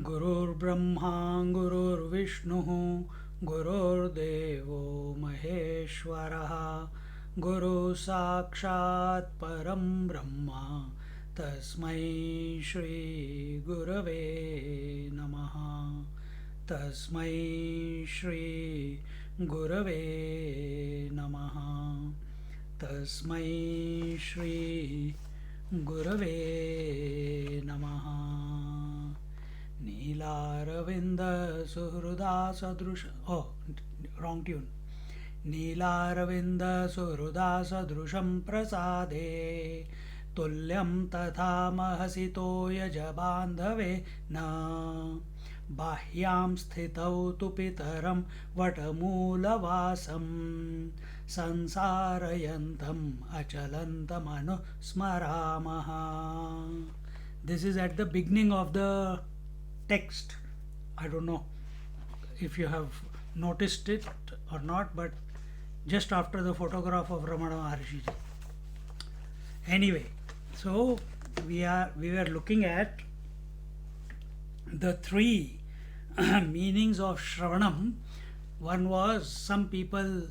गुरुर्ब्रह्मा गुरुर्विष्णुः गुरुर्देवो महेश्वरः गुरु साक्षात् परं ब्रह्म तस्मै श्री गुरवे नमः तस्मै श्री गुरवे नमः तस्मै श्री गुरवे नमः नीलारविंद सुहृदासदृश wrong tune नीलारविंद सुहृदासदृशं प्रसादे तुल्यं तथा महसि तोयजबान्धवे न बाह्यां स्थितौ तु पितरं वटमूलवासं संसारयन्तम् अचलन्तमनुस्मरामः. This is at the beginning of the text. I don't know if you have noticed it or not, but just after the photograph of Ramana Maharshi. Anyway, so we were looking at the three meanings of Shravanam. One was, some people,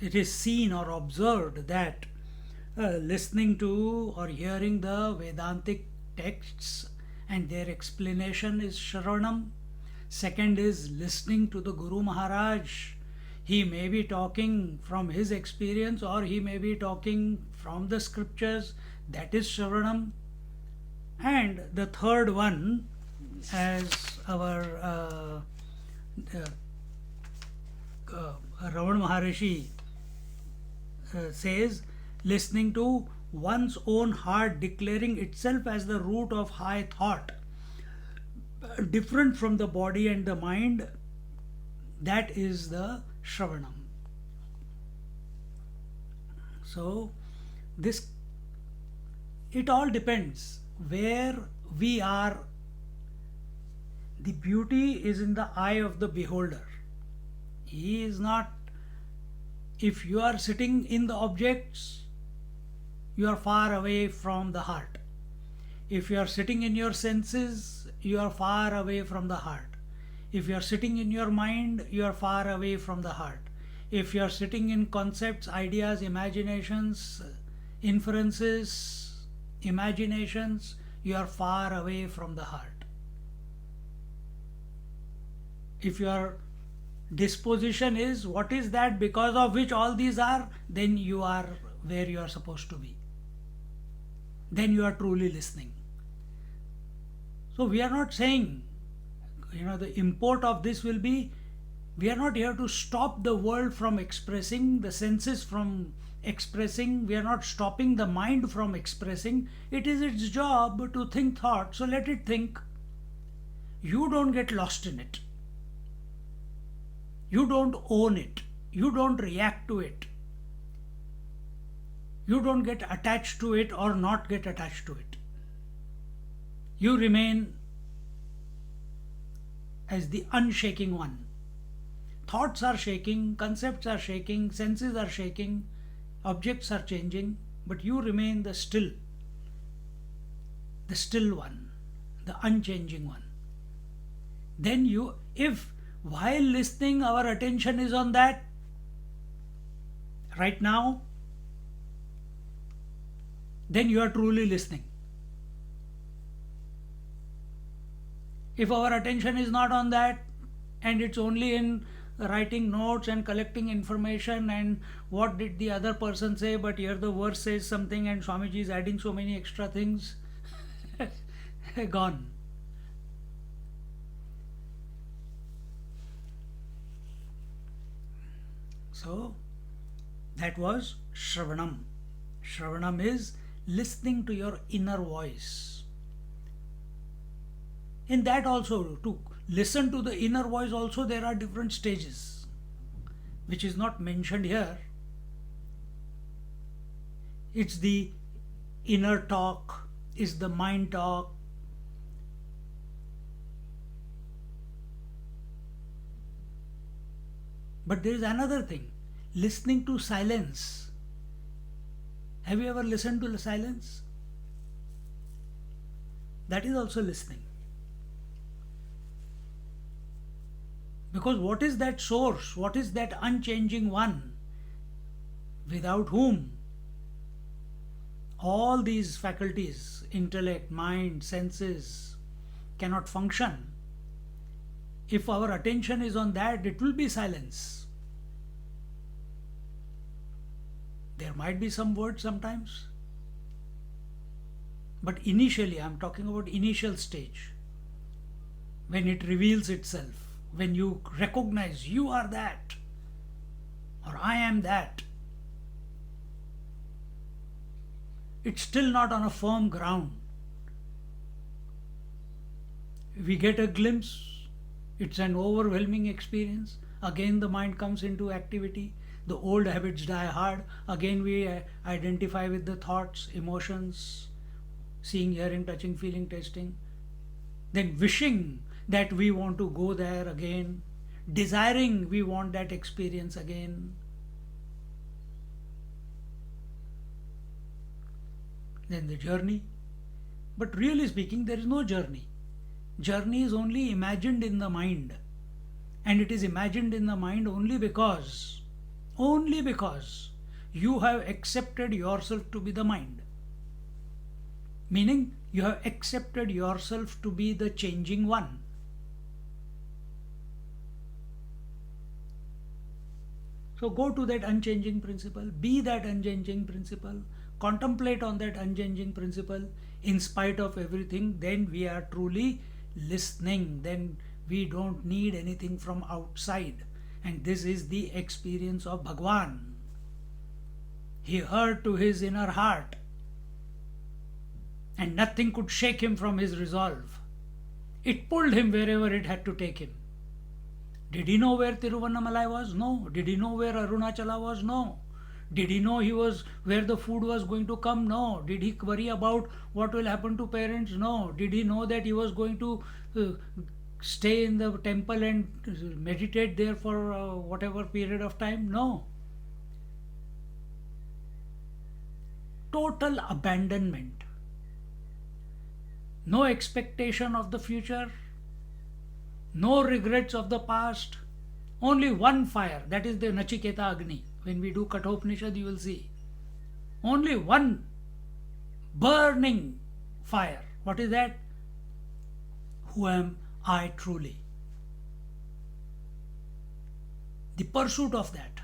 it is seen or observed that listening to or hearing the Vedantic texts and their explanation is Shravanam. Second is listening to the Guru Maharaj. He may be talking from his experience or he may be talking from the scriptures. That is Shravanam. And the third one, as our Ramana Maharshi says, listening to one's own heart declaring itself as the root of high thought, different from the body and the mind, that is the Shravanam. So this, it all depends where we are. The beauty is in the eye of the beholder. He is not, if you are sitting in the objects, you are far away from the heart. If you are sitting in your senses, you are far away from the heart. If you are sitting in your mind, you are far away from the heart. If you are sitting in concepts, ideas, imaginations, inferences, imaginations, you are far away from the heart. If your disposition is what is that because of which all these are, then you are where you are supposed to be. Then you are truly listening. So we are not saying, the import of this will be, we are not here to stop the world from expressing, the senses from expressing. We are not stopping the mind from expressing. It is its job to think thought, so let it think. You don't get lost in it. You don't own it. You don't react to it. You don't get attached to it or not get attached to it. You remain as the unshaking one. Thoughts are shaking, concepts are shaking, senses are shaking, objects are changing, but you remain the still one, the unchanging one. Then you, if while listening our attention is on that right now, then you are truly listening. If our attention is not on that and it's only in writing notes and collecting information and what did the other person say, but here the verse says something and Swamiji is adding so many extra things, gone. So that was Shravanam. Shravanam is listening to your inner voice. In that also, to listen to the inner voice also, there are different stages, which is not mentioned here. It's the inner talk, it's the mind talk. But there is another thing, listening to silence. Have you ever listened to the silence? That is also listening. Because what is that source? What is that unchanging one without whom all these faculties, intellect, mind, senses, cannot function? If our attention is on that, it will be silence. There might be some words sometimes, but initially, I am talking about initial stage, when it reveals itself, when you recognize you are that, or I am that. It's still not on a firm ground. We get a glimpse, it's an overwhelming experience. Again, the mind comes into activity. The old habits die hard. Again, we identify with the thoughts, emotions, seeing, hearing, touching, feeling, tasting. Then wishing that we want to go there again, desiring we want that experience again. Then the journey. But really speaking, there is no journey. Journey is only imagined in the mind. And it is imagined in the mind only because you have accepted yourself to be the mind. Meaning, you have accepted yourself to be the changing one. So go to that unchanging principle, be that unchanging principle, contemplate on that unchanging principle in spite of everything. Then we are truly listening. Then we don't need anything from outside. And this is the experience of Bhagwan. He heard to his inner heart, and nothing could shake him from his resolve. It pulled him wherever it had to take him. Did he know where Tiruvannamalai was? No. Did he know where Arunachala was? No. Did he know he was where the food was going to come? No. Did he worry about what will happen to parents? No. Did he know that he was going to stay in the temple and meditate there for whatever period of time? No. Total abandonment. No expectation of the future. No regrets of the past. Only one fire. That is the Nachiketa Agni. When we do Kathopanishad, you will see. Only one burning fire. What is that? Who am I truly? The pursuit of that.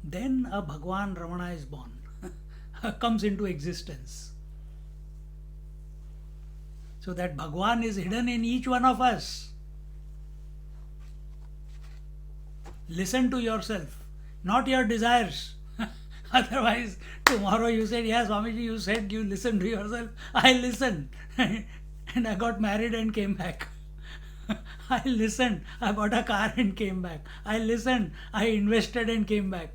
Then a Bhagwan Ramana is born, comes into existence. So that Bhagwan is hidden in each one of us. Listen to yourself, not your desires. Otherwise, tomorrow you said, yes, Swamiji, you said you listen to yourself. I listened and I got married and came back. I listened, I bought a car and came back. I listened, I invested and came back.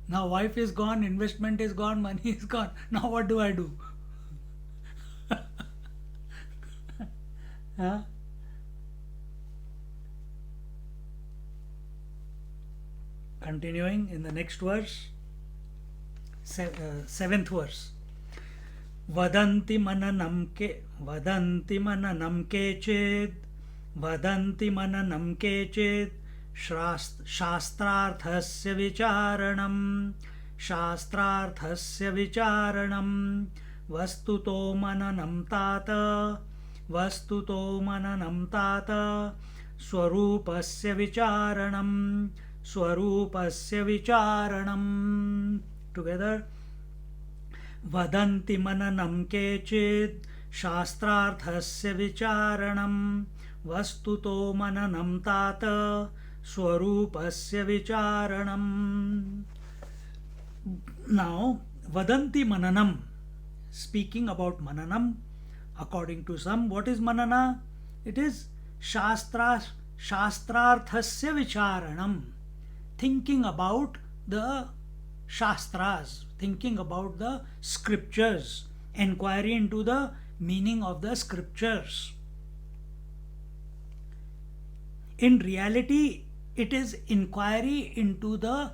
Now wife is gone, investment is gone, money is gone. Now what do I do? Huh? Continuing in the next verse, seventh verse. Vadanti mananam keched शास्त्रार्थस्य विचारणं वस्तुतो मननं तात स्वरूपस्य विचारणं together. वदन्ति मननं केचित् शास्त्रार्थस्य विचारणं वस्तुतो मननं तात स्वरूपस्य विचारणं. Now, vadanti mananam. speaking about Mananam. According to some, what is Manana? It is Shastrarthasya Vicharanam, thinking about the Shastras, thinking about the scriptures, inquiry into the meaning of the scriptures. In reality, it is inquiry into the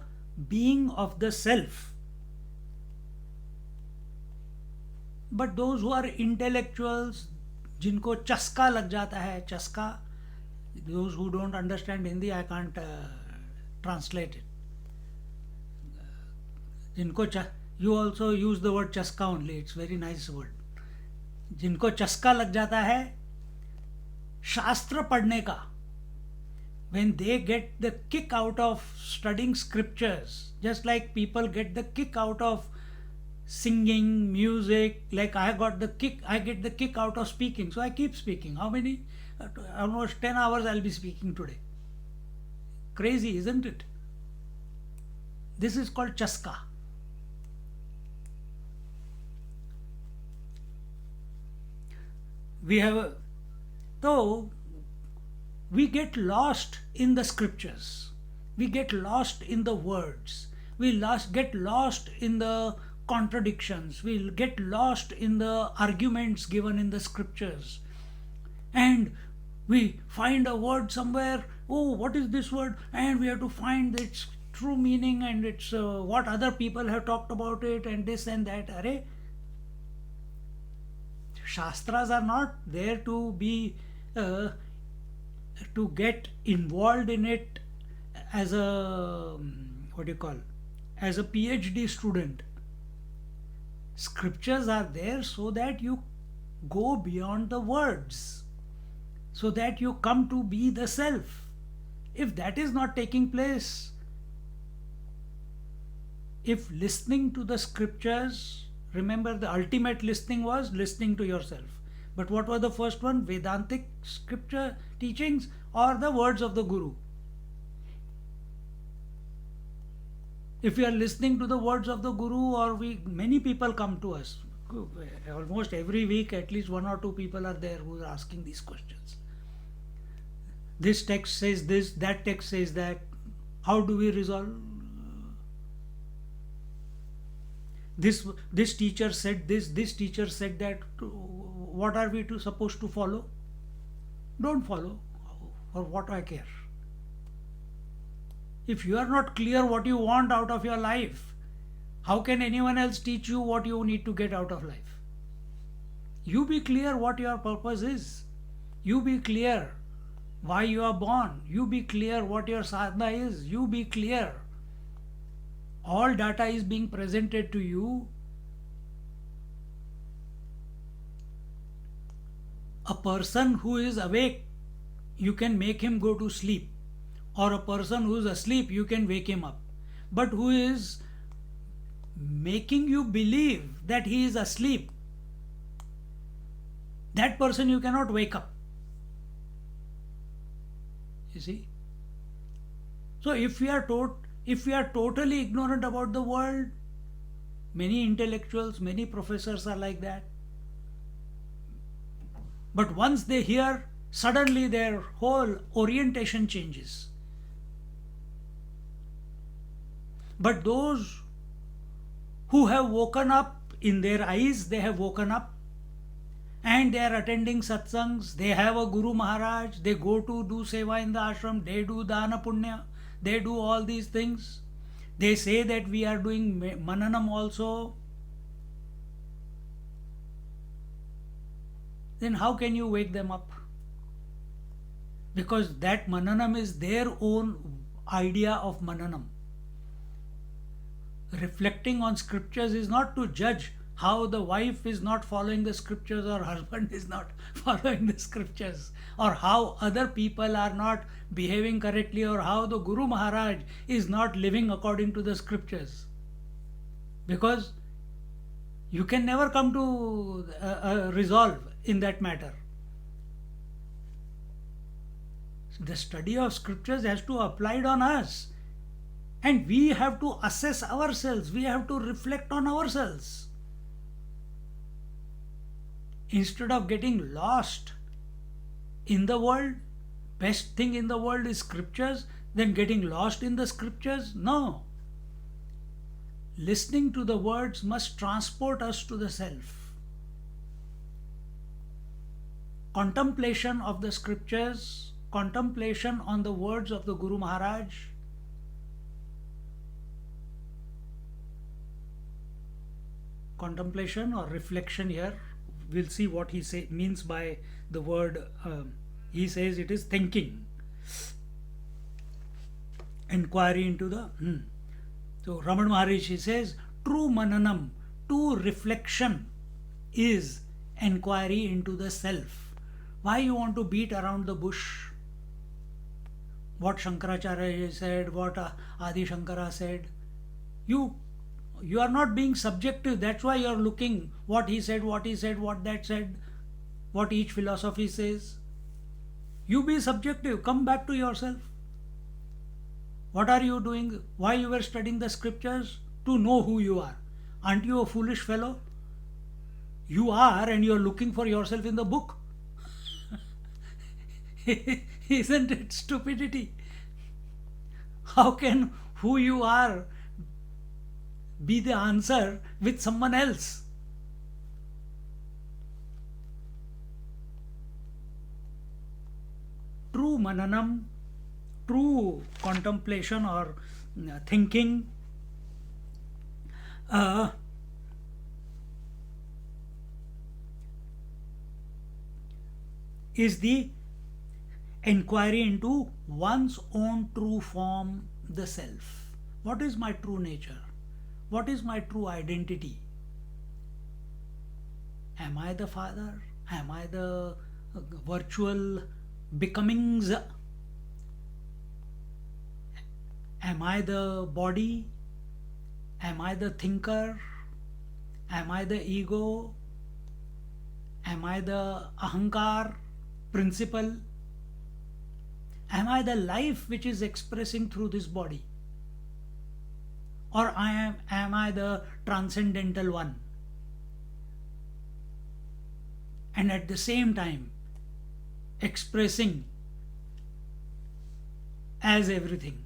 being of the self. But those who are intellectuals, जिनको चस्का लग जाता है, चस्का, those who don't understand Hindi, I can't translate it. जिनको you also use the word चस्का only, it's very nice word. जिनको चस्का लग जाता है शास्त्र पढ़ने का, when they get the kick out of studying scriptures, just like people get the kick out of singing, music, like I get the kick out of speaking, so I keep speaking. How many? Almost 10 hours I'll be speaking today. Crazy, isn't it? This is called chaska. We get lost in the scriptures, we get lost in the words, we get lost in the contradictions, we get lost in the arguments given in the scriptures, and we find a word somewhere. Oh, what is this word? And we have to find its true meaning and its what other people have talked about it, and this and that. Arey, Shastras are not there to be to get involved in it as a what do you call, as a PhD student. Scriptures are there so that you go beyond the words, so that you come to be the self. If that is not taking place, if listening to the scriptures, remember the ultimate listening was listening to yourself. But what was the first one? Vedantic scripture teachings or the words of the Guru? If we are listening to the words of the Guru, or many people come to us, almost every week at least one or two people are there who are asking these questions. This text says this, that text says that. How do we resolve? This teacher said this teacher said that. What are we supposed to follow? Don't follow. For what I care? If you are not clear what you want out of your life, how can anyone else teach you what you need to get out of life? You be clear what your purpose is. You be clear why you are born. You be clear what your sadhana is. You be clear. All data is being presented to you. A person who is awake, you can make him go to sleep. Or a person who is asleep, you can wake him up. But who is making you believe that he is asleep, that person you cannot wake up. You see? So if we are totally ignorant about the world, many intellectuals, many professors are like that. But once they hear, suddenly their whole orientation changes. But those who have woken up, in their eyes they have woken up, and they are attending satsangs, they have a Guru Maharaj, they go to do seva in the ashram, they do dana punya, they do all these things. They say that we are doing mananam also. Then how can you wake them up? Because that mananam is their own idea of mananam. Reflecting on scriptures is not to judge how the wife is not following the scriptures or husband is not following the scriptures, or how other people are not behaving correctly, or how the Guru Maharaj is not living according to the scriptures. Because you can never come to a resolve in that matter. The study of scriptures has to apply it on us. And we have to assess ourselves. We have to reflect on ourselves. Instead of getting lost in the world, best thing in the world is scriptures, then getting lost in the scriptures. No. Listening to the words must transport us to the self. Contemplation of the scriptures, contemplation on the words of the Guru Maharaj, contemplation or reflection here, we'll see what he means by the word. He says it is thinking, inquiry into the So Ramana Maharishi says true mananam, true reflection is inquiry into the self. Why you want to beat around the bush? What Shankaracharya said, what Adi Shankara said. You are not being subjective. That's why you are looking what he said, what that said, what each philosophy says. You be subjective. Come back to yourself. What are you doing? Why you were studying the scriptures? To know who you are. Aren't you a foolish fellow? You are, and you are looking for yourself in the book. Isn't it stupidity? How can who you are be the answer with someone else? True mananam, true contemplation or thinking is the inquiry into one's own true form, the self. What is my true nature? What is my true identity? Am I the father? Am I the virtual becomings? Am I the body? Am I the thinker? Am I the ego? Am I the ahankar, principle? Am I the life which is expressing through this body? Or am I the transcendental one? And at the same time expressing as everything.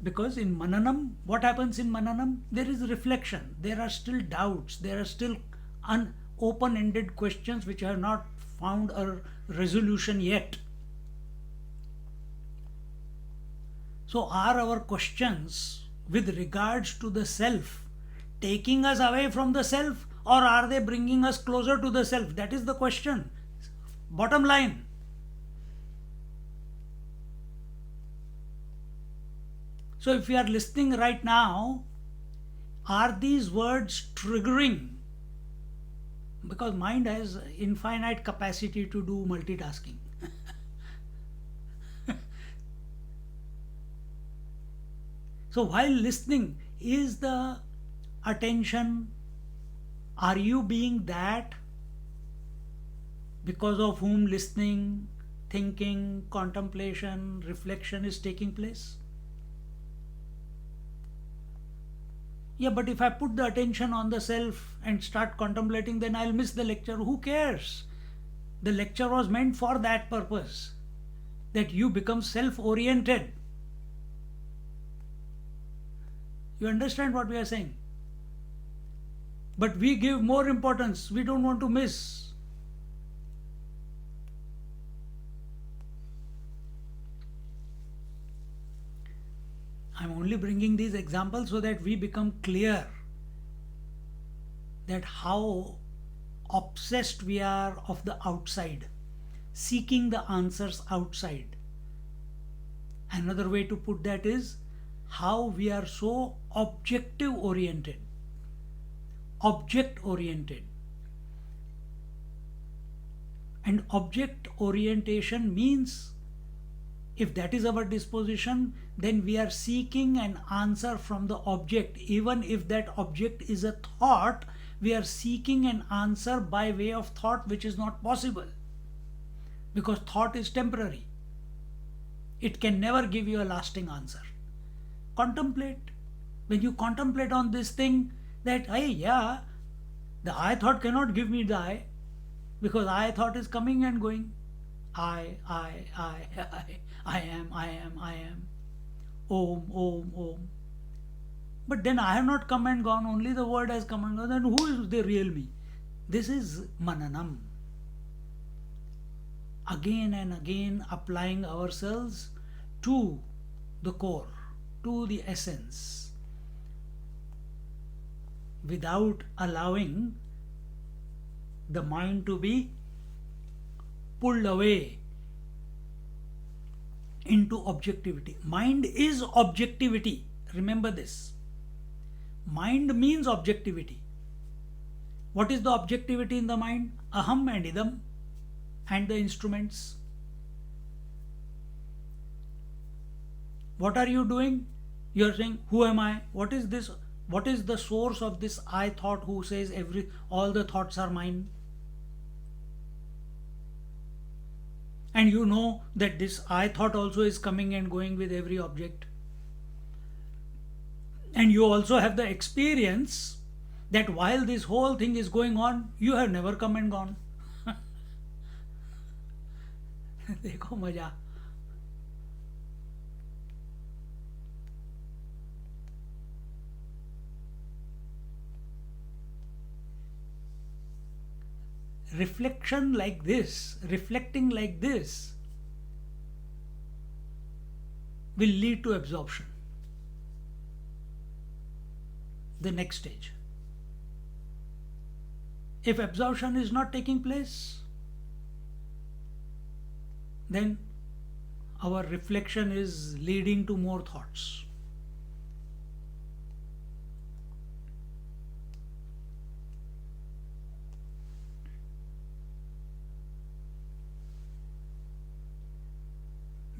Because in Mananam, what happens in Mananam? There is reflection. There are still doubts. There are still open-ended questions which have not found a resolution yet. So are our questions with regards to the self taking us away from the self, or are they bringing us closer to the self? That is the question. Bottom line. So if we are listening right now, are these words triggering? Because mind has infinite capacity to do multitasking. So while listening, is the attention, are you being that because of whom listening, thinking, contemplation, reflection is taking place? Yeah, but if I put the attention on the self and start contemplating, then I'll miss the lecture. Who cares? The lecture was meant for that purpose, that you become self-oriented. You understand what we are saying? But we give more importance. We don't want to miss. I'm only bringing these examples so that we become clear that how obsessed we are of the outside, seeking the answers outside. Another way to put that is how we are so objective oriented, object oriented. And object orientation means, if that is our disposition, then we are seeking an answer from the object. Even if that object is a thought, we are seeking an answer by way of thought, which is not possible. Because thought is temporary. It can never give you a lasting answer. Contemplate. When you contemplate on this thing, that, hey, yeah, the I thought cannot give me the I, because I thought is coming and going. I am, I am, I am. Om, Om, Om. But then I have not come and gone, only the word has come and gone. Then who is the real me? This is Mananam. Again and again applying ourselves to the core, to the essence, without allowing the mind to be pulled away into objectivity. Mind is objectivity. Remember this. Mind means objectivity. What is the objectivity in the mind? Aham and idam and the instruments. What are you doing? You are saying, who am I? What is this? What is the source of this I thought who says all the thoughts are mine? And you know that this I thought also is coming and going with every object. And you also have the experience that while this whole thing is going on, you have never come and gone. देखो मजा. Reflection like this, reflecting like this, will lead to absorption. The next stage. If absorption is not taking place, then our reflection is leading to more thoughts.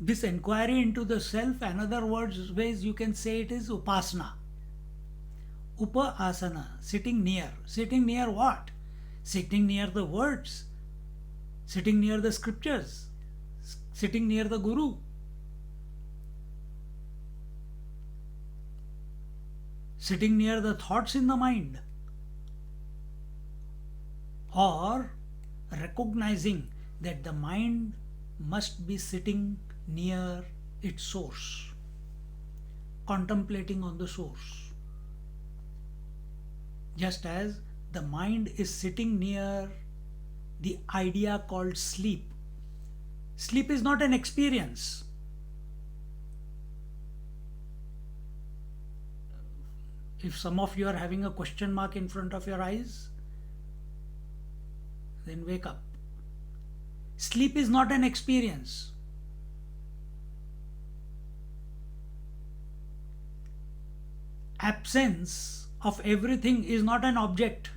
This inquiry into the self, another ways you can say it is upasana. Upasana, sitting near. Sitting near what? Sitting near the words, sitting near the scriptures, sitting near the Guru. Sitting near the thoughts in the mind. Or recognizing that the mind must be sitting near its source, contemplating on the source. Just as the mind is sitting near the idea called sleep. Sleep is not an experience. If some of you are having a question mark in front of your eyes, then wake up. Sleep is not an experience. Absence of everything is not an object.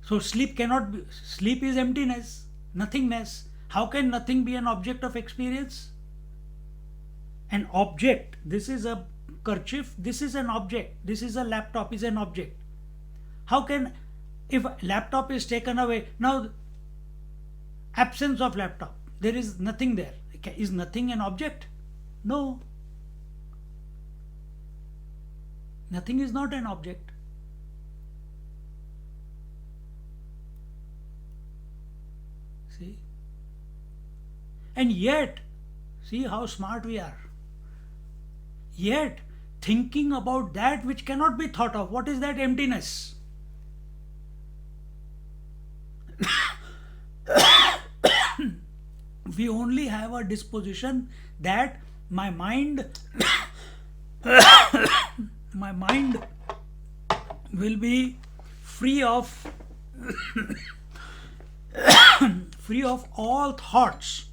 So sleep cannot be, sleep is emptiness, nothingness. How can nothing be an object of experience? An object, this is a kerchief, this is an object, this is a laptop, is an object. How can, if laptop is taken away, now absence of laptop, there is nothing there. Is nothing an object? No. Nothing is not an object. See? And yet, see how smart we are. Yet, thinking about that which cannot be thought of. What is that emptiness? We only have a disposition that my mind my mind will be free of free of all thoughts,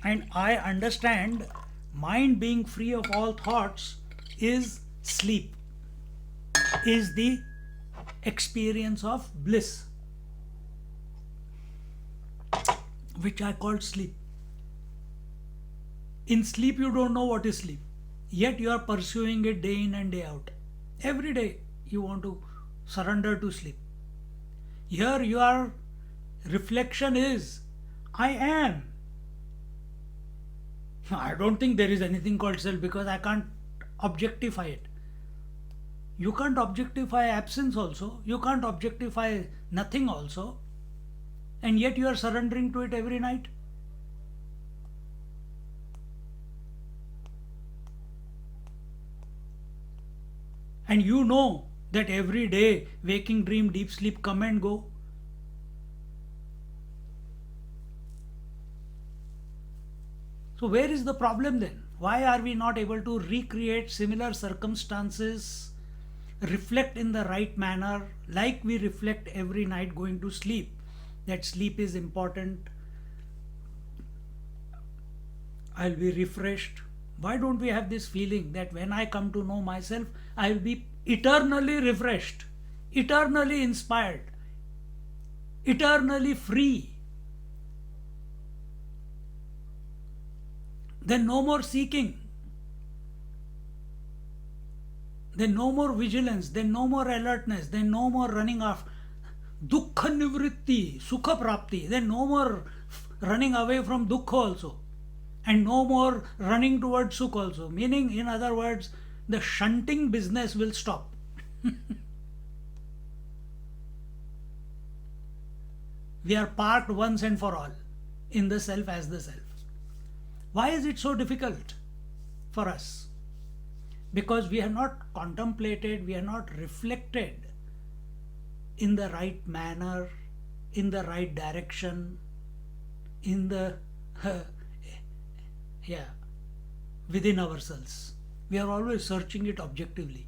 and I understand mind being free of all thoughts is sleep, is the experience of bliss, which I call sleep. In sleep you don't know what is sleep, yet you are pursuing it day in and day out. Every day you want to surrender to sleep. Here your reflection is, I am. I don't think there is anything called self because I can't objectify it. You can't objectify absence also. You can't objectify nothing also. And yet you are surrendering to it every night. And you know that every day waking, dream, deep sleep come and go. So, where is the problem then? Why are we not able to recreate similar circumstances, reflect in the right manner, like we reflect every night going to sleep? That sleep is important. I'll be refreshed. Why don't we have this feeling that when I come to know myself, I'll be eternally refreshed, eternally inspired, eternally free? Then no more seeking, then no more vigilance, then no more alertness, then no more running after dukkha nivritti, sukha prapti, then no more running away from dukkha also, and no more running towards sukha also. Meaning, in other words, the shunting business will stop. We are parked once and for all in the self as the self. Why is it so difficult for us? Because we have not contemplated, we have not reflected in the right manner, in the right direction, in the within ourselves. We are always searching it objectively.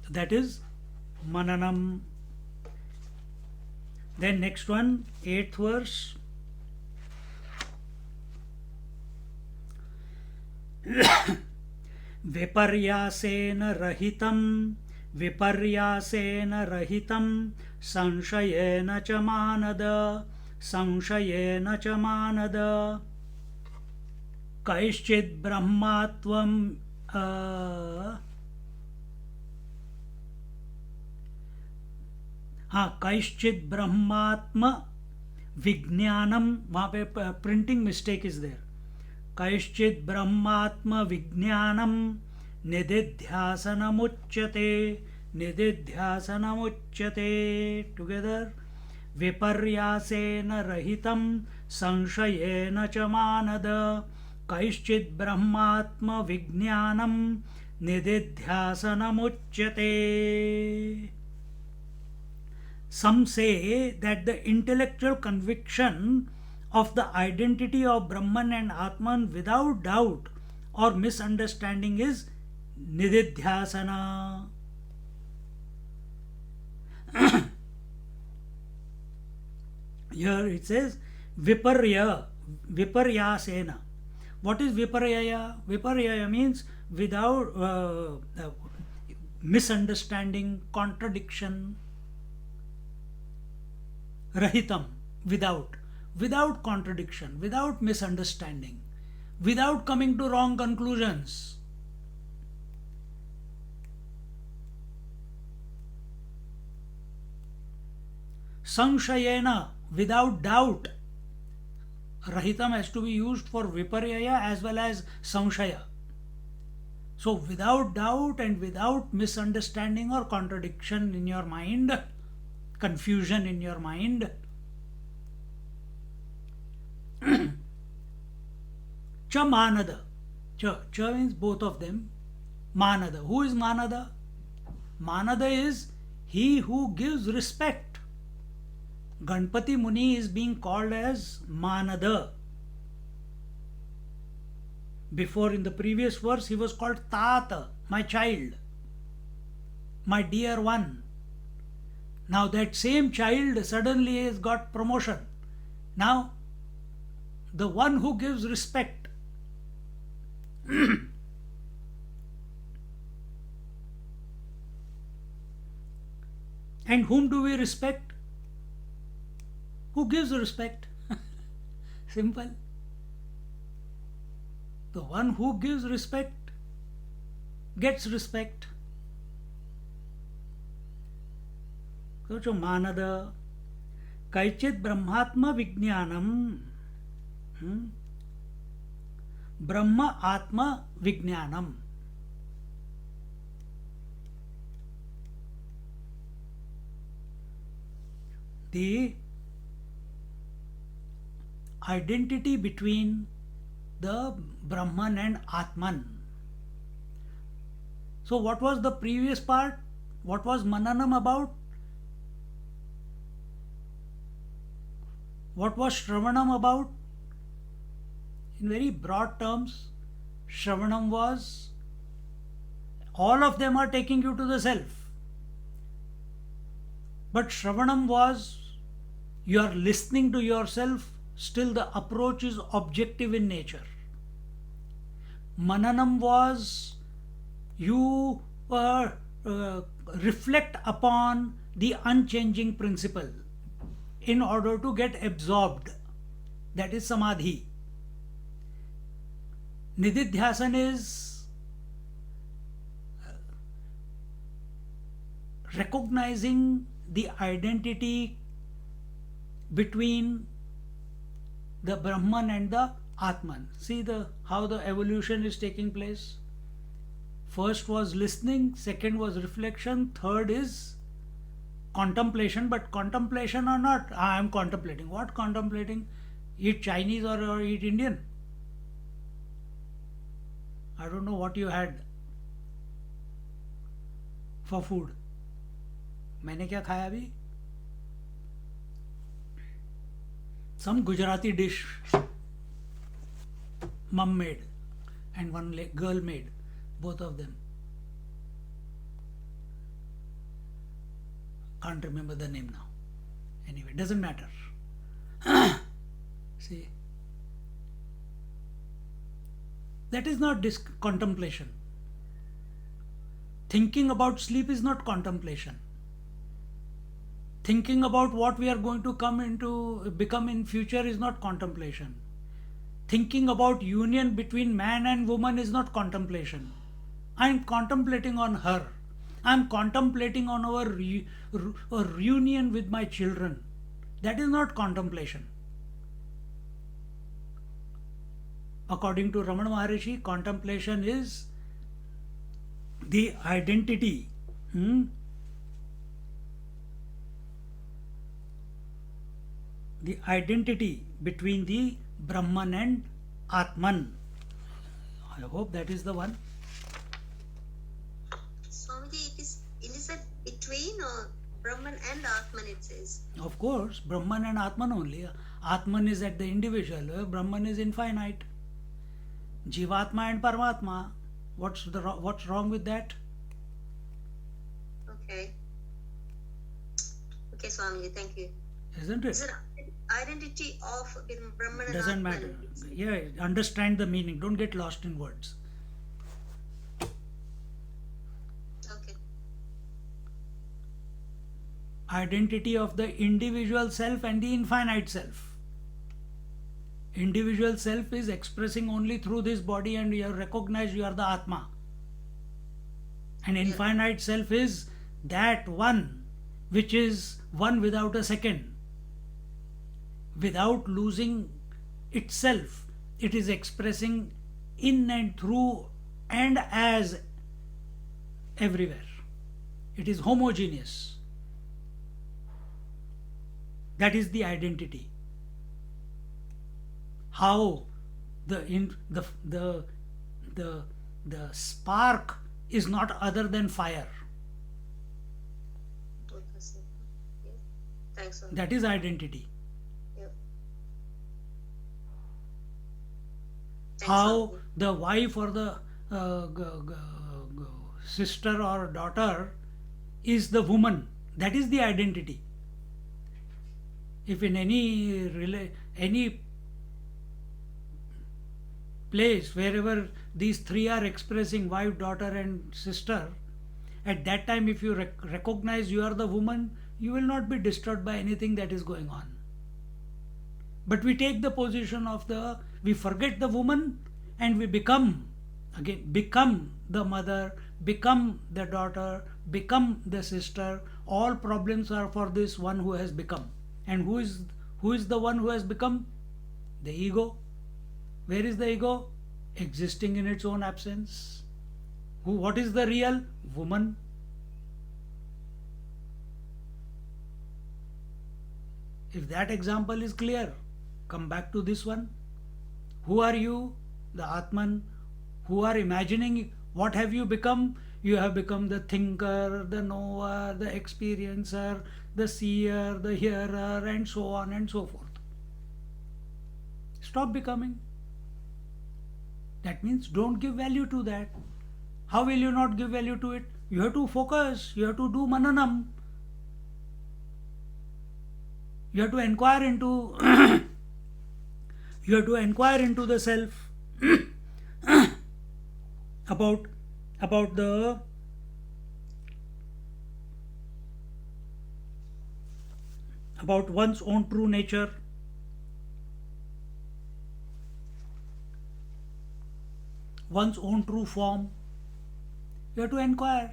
That is mananam. Then next one, 8th verse. विपर्यासेन रहितं विपर्यासेन रहितं संशयेन च मानद संशयेन च मानद कैश्चित् ब्रह्मात्वं कैश्चित् ब्रह्मात्म विज्ञानम, वहाँ पे printing mistake is there. कैश्चित् ब्रह्मात्म विज्ञानम निदिध्यासनमुच्यते निदिध्यासनमुच्यते. टुगेदर. विपर्यासेन रहितं संशयेन च मानद कैश्चित् ब्रह्मात्म विज्ञानम निदिध्यासनमुच्यते. Some say that the intellectual conviction of the identity of Brahman and Atman without doubt or misunderstanding is nididhyasana. Here it says viparyasena. What is viparyaya? Viparyaya means without misunderstanding, contradiction. Rahitam, without contradiction, without misunderstanding, without coming to wrong conclusions. Sanshayena, without doubt. Rahitam has to be used for viparyaya as well as sanshaya. So without doubt and without misunderstanding or contradiction in your mind, confusion in your mind. Cha manada. Cha means both of them. Manada. Who is manada? Manada is he who gives respect. Ganpati Muni is being called as Manada. Before, in the previous verse, he was called Tata, my child, my dear one. Now that same child suddenly has got promotion. Now, the one who gives respect. And whom do we respect? Who gives respect? Simple. The one who gives respect gets respect. सोचो मानद कैचित ब्रह्मात्म विज्ञानम, ब्रह्म आत्म विज्ञानम. The identity between the Brahman and Atman. So what was the previous part? What was Mananam about? What was Shravanam about? In very broad terms, Shravanam was all of them are taking you to the self. But Shravanam was you are listening to yourself, still the approach is objective in nature. Mananam was you reflect upon the unchanging principle in order to get absorbed. That is samadhi. Nididhyasan is recognizing the identity between the Brahman and the Atman. See how the evolution is taking place. First was listening, second was reflection, third is contemplation. But contemplation or not, I am contemplating. What contemplating? Eat Chinese or eat Indian? I don't know what you had for food. मैंने क्या खाया अभी? Some Gujarati dish mum made and one girl made, both of them. Can't remember the name now. Anyway, doesn't matter. See, that is not contemplation. Thinking about sleep is not contemplation. Thinking about what we are going to become in future is not contemplation. Thinking about union between man and woman is not contemplation. I am contemplating on her. I am contemplating on our reunion with my children. That is not contemplation. According to Ramana Maharishi, contemplation is the identity. The identity between the Brahman and Atman. I hope that is the one. Swamiji, it is a between Brahman and Atman, it says. Of course, Brahman and Atman only. Atman is at the individual, Brahman is infinite. Jivatma and Paramatma. What's wrong with that? Okay. Okay, Swamiji, thank you. Isn't it? Is it identity of Brahman and Doesn't Atman? matter. Yeah, understand the meaning. Don't get lost in words. Okay. Identity of the individual self and the infinite self. Individual self is expressing only through this body and you recognize you are the Atma. And infinite self is that one which is one without a second. Without losing itself, it is expressing in and through and as everywhere. It is homogeneous. That is the identity. How the spark is not other than fire. Thanks, Swamiji. That is identity. Yep. Thanks, How Swamiji. the wife or the sister or daughter is the woman. That is the identity. If in any place wherever these three are expressing wife, daughter and sister, at that time if you recognize you are the woman, you will not be disturbed by anything that is going on. But we take the position of we forget the woman and we become the mother, become the daughter, become the sister, all problems are for this one who has become. And who is the one who has become? The ego. Where is the ego? Existing in its own absence. What is the real? Woman. If that example is clear, come back to this one. Who are you? The Atman. Who are imagining? What have you become? You have become the thinker, the knower, the experiencer, the seer, the hearer, and so on and so forth. Stop becoming. That means don't give value to that. How will you not give value to it? You have to focus, you have to do mananam. You have to inquire into you have to inquire into the self about the about one's own true nature, one's own true form. You have to inquire.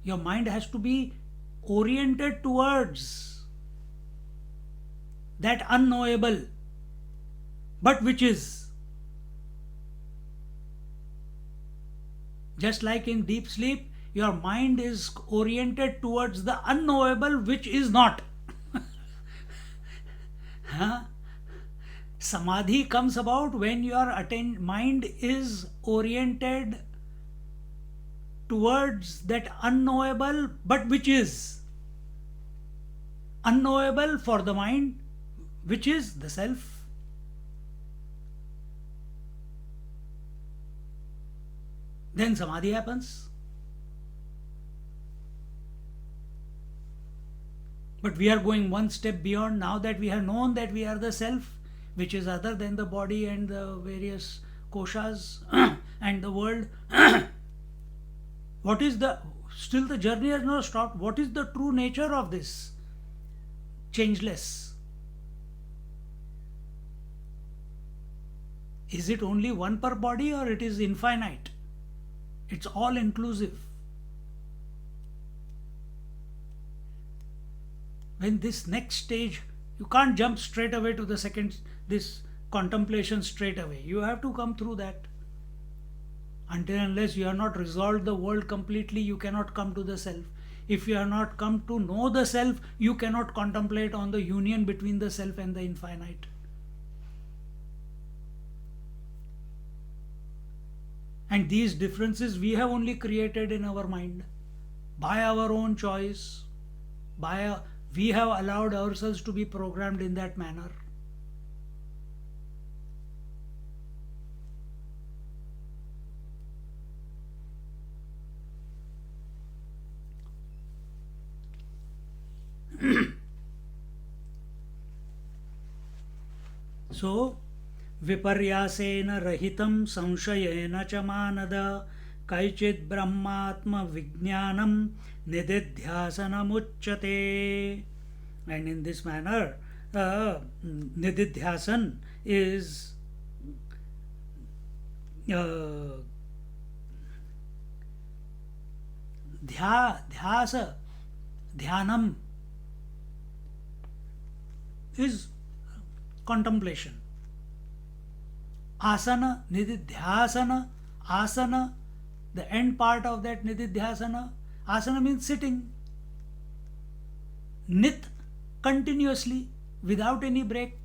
Your mind has to be oriented towards that unknowable, but which is. Just like in deep sleep, your mind is oriented towards the unknowable, which is not. Huh? Samadhi comes about when your mind is oriented towards that unknowable, but which is. Unknowable for the mind, which is the self. Then Samadhi happens. But we are going one step beyond now that we have known that we are the self, which is other than the body and the various koshas and the world. What is still the journey has not stopped. What is the true nature of this? Changeless. Is it only one per body or it is infinite? It's all inclusive. When this next stage, you can't jump straight away to the second, this contemplation straight away. You have to come through that. Until unless you have not resolved the world completely, you cannot come to the self. If you have not come to know the self, you cannot contemplate on the union between the self and the infinite. And these differences we have only created in our mind by our own choice. We have allowed ourselves to be programmed in that manner. So, विपर्यासेन रहितं संशयेन च मानद कैचित् ब्रह्मात्म विज्ञानं निदिध्यासनमुच्यते. And in this manner, nididhyasan is dhyanam is contemplation. Asana, nididhyasana, asana, the end part of that nididhyasana. Asana means sitting. Nit, continuously, without any break.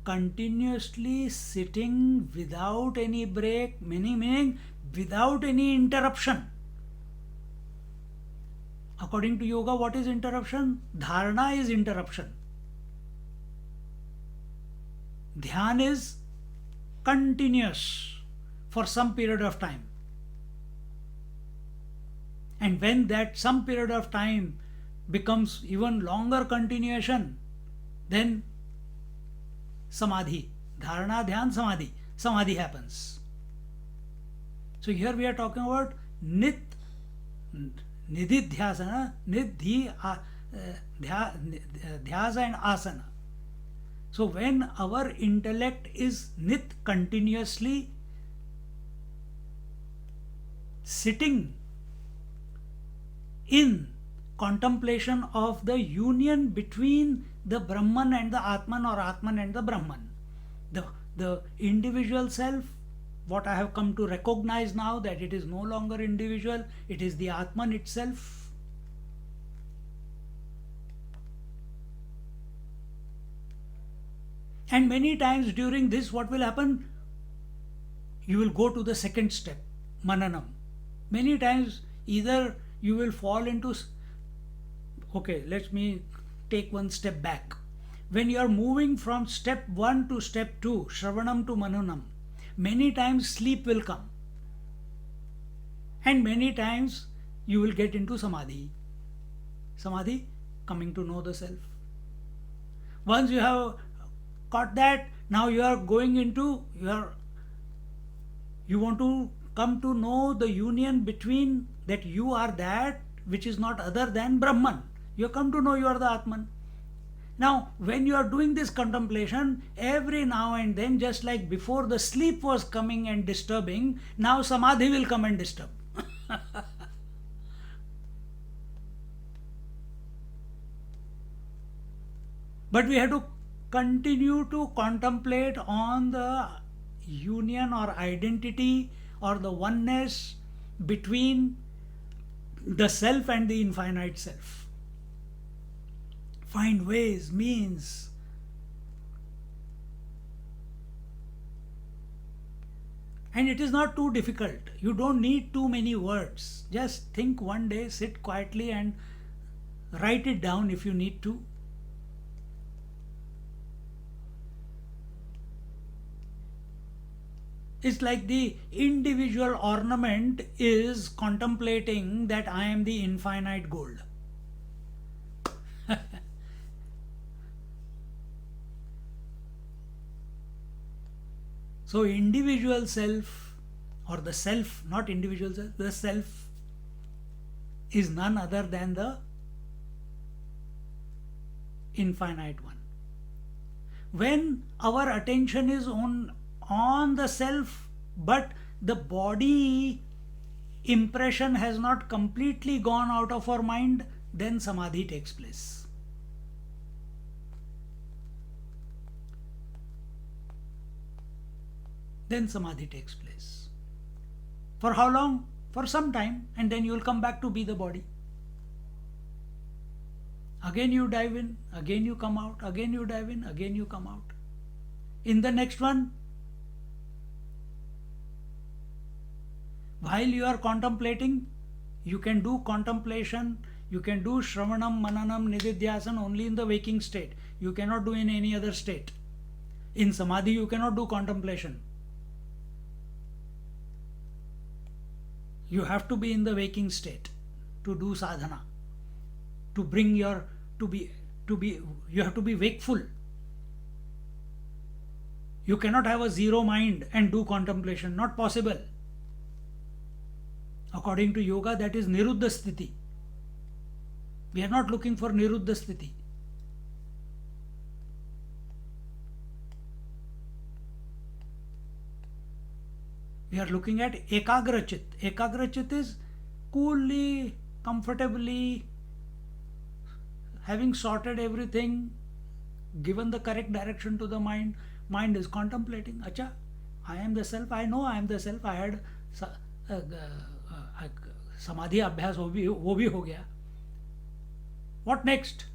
Continuously sitting without any break, meaning without any interruption. According to yoga, what is interruption? Dharana is interruption. Dhyan is continuous for some period of time. And when that some period of time becomes even longer continuation, then samadhi, dharana, dhyan, samadhi. Samadhi happens. So here we are talking about nididhyasana, dhyasa and asana. So when our intellect is nit, continuously sitting in contemplation of the union between the Brahman and the Atman, or Atman and the Brahman. The individual self, what I have come to recognize now, that it is no longer individual, it is the Atman itself. And many times during this, what will happen? You will go to the second step, Mananam. Many times, either you will fall into. Okay, let me take one step back. When you are moving from step 1 to step 2, Shravanam to Mananam, many times sleep will come. And many times you will get into Samadhi. Samadhi, coming to know the self. Once you have got that, now you are going into you want to come to know the union between that you are that which is not other than Brahman. You have come to know you are the Atman. Now, when you are doing this contemplation, every now and then, just like before the sleep was coming and disturbing, now Samadhi will come and disturb. But we have to continue to contemplate on the union or identity or the oneness between the self and the infinite self. Find ways, means. And it is not too difficult. You don't need too many words. Just think one day, sit quietly and write it down if you need to. It's like the individual ornament is contemplating that I am the infinite gold. So individual self, or the self, not individual self, the self is none other than the infinite one. When our attention is on the self, but the body impression has not completely gone out of our mind, then Samadhi takes place. Then Samadhi takes place. For how long? For some time, and then you will come back to be the body. Again you dive in, again you come out, again you dive in, again you come out. In the next one, while you are contemplating, you can do contemplation, you can do Shravanam, Mananam, Nididhyasana only in the waking state. You cannot do in any other state. In Samadhi, you cannot do contemplation. You have to be in the waking state to do sadhana, to bring you have to be wakeful. You cannot have a zero mind and do contemplation, not possible. According to yoga, that is Niruddha Sthiti. We are not looking for Niruddha Sthiti. We are looking at Ekagrachit. Ekagrachit is coolly, comfortably, having sorted everything, given the correct direction to the mind. Mind is contemplating. Acha, I am the self. I know I am the self. I had Samadhi abhyas wo bhi ho gaya. What next?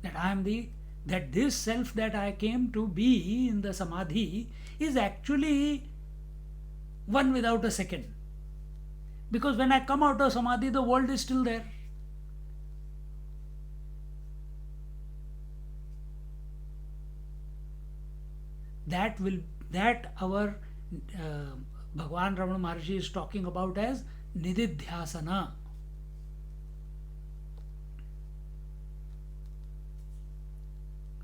That this self that I came to be in the Samadhi is actually one without a second. Because when I come out of Samadhi, the world is still there. That our Bhagwan Ramana Maharshi is talking about as Nididhyasana.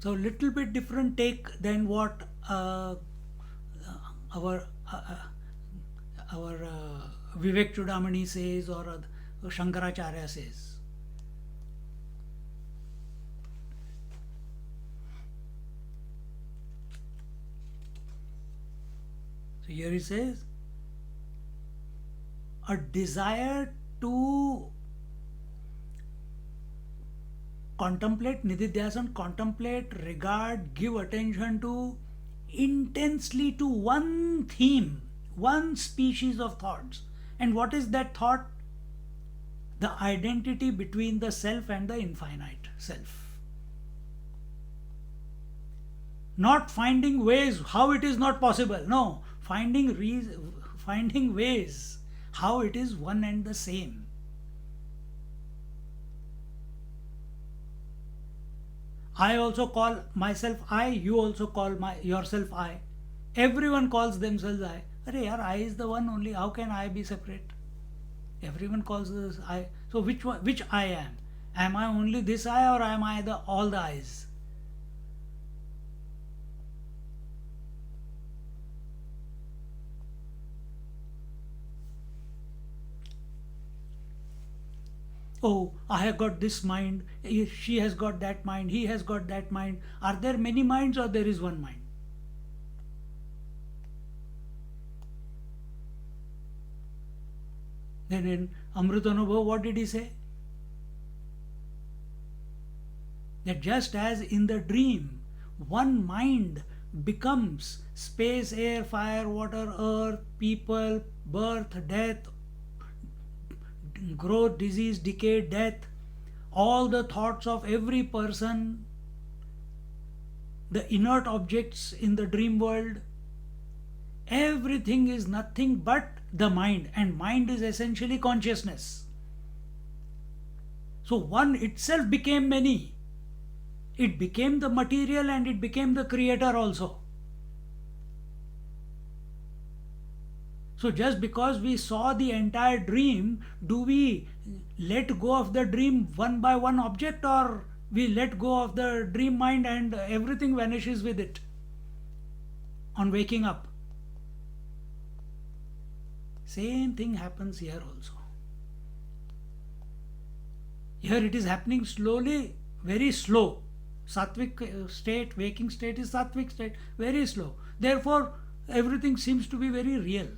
So little bit different take than what our Vivek Chudamani says or Shankaracharya says. So here he says, a desire to contemplate, nididhyasana, contemplate, regard, give attention to, intensely to one theme, one species of thoughts. And what is that thought? The identity between the self and the infinite self. Not finding ways how it is not possible. No, finding ways how it is one and the same. I also call myself I, you also call yourself I. Everyone calls themselves I. Arey yaar, I is the one only. How can I be separate? Everyone calls this I. So which I am? Am I only this I, or am I all the eyes? Oh, I have got this mind, she has got that mind, he has got that mind. Are there many minds, or there is one mind? Then in Amritanubhav, what did he say? That just as in the dream, one mind becomes space, air, fire, water, earth, people, birth, death, growth, disease, decay, death, all the thoughts of every person, the inert objects in the dream world, everything is nothing but the mind, and mind is essentially consciousness. So one itself became many. It became the material and it became the creator also. So just because we saw the entire dream, do we let go of the dream one by one object, or we let go of the dream mind and everything vanishes with it on waking up? Same thing happens here also. Here it is happening slowly, very slow. Sattvic state, waking state is sattvic state, very slow. Therefore, everything seems to be very real.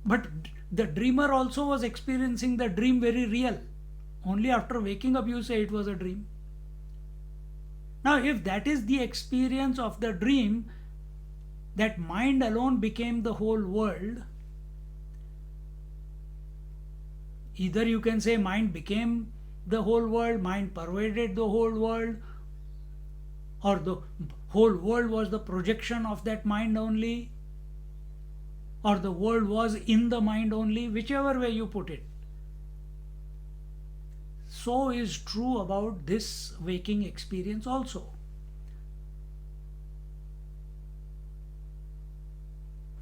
But the dreamer also was experiencing the dream very real. Only after waking up you say it was a dream. Now, if that is the experience of the dream, that mind alone became the whole world, either you can say mind became the whole world, mind pervaded the whole world, or the whole world was the projection of that mind only, or the world was in the mind only, whichever way you put it. So is true about this waking experience also.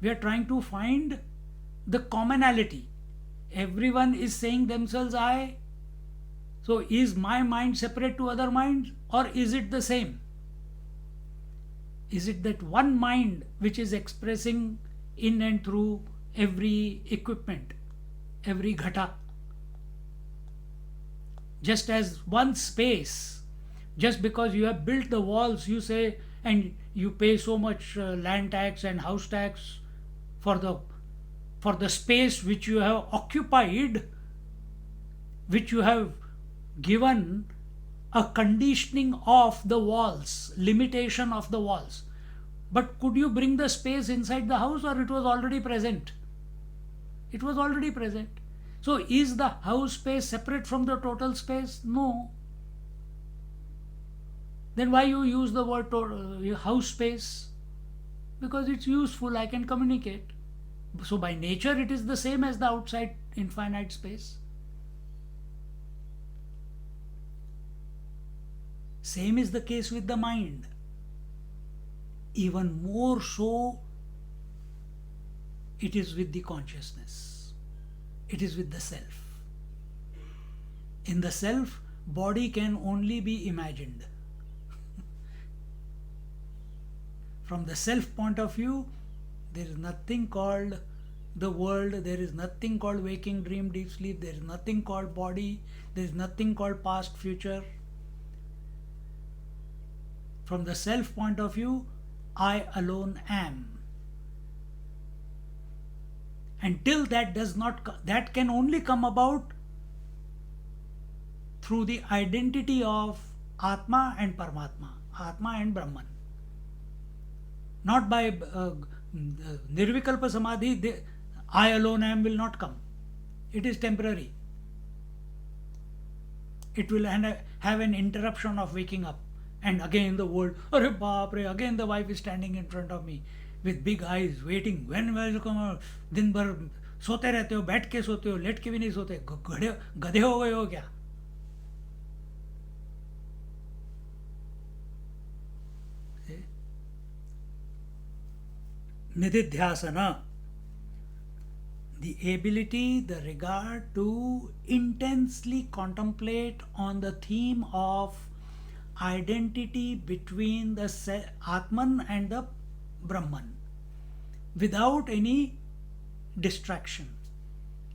We are trying to find the commonality. Everyone is saying themselves I. So is my mind separate to other minds, or is it the same? Is it that one mind which is expressing in and through every equipment, every ghata? Just as one space, just because you have built the walls, you say, and you pay so much land tax and house tax for the space which you have occupied, which you have given a conditioning of the walls, limitation of the walls. But could you bring the space inside the house, or it was already present? It was already present. So is the house space separate from the total space? No. Then why you use the word house space? Because it's useful, I can communicate. So by nature it is the same as the outside infinite space. Same is the case with the mind. Even more so, it is with the consciousness. It is with the self. In the self, body can only be imagined. From the self point of view, there is nothing called the world, there is nothing called waking, dream, deep sleep, there is nothing called body, there is nothing called past, future. From the self point of view, I alone am. Until that does not, that can only come about through the identity of Atma and Paramatma, Atma and Brahman. Not by Nirvikalpa Samadhi, I alone am will not come. It is temporary. It will have an interruption of waking up. And again the world, Arre baap re, again the wife is standing in front of me with big eyes waiting. When will you come out? दिन भर सोते रहते हो, बैठ के सोते हो, late के भी नहीं सोते, गधे हो गए हो क्या? Nididhyasana, the ability, the regard to intensely contemplate on the theme of identity between the Atman and the Brahman without any distraction,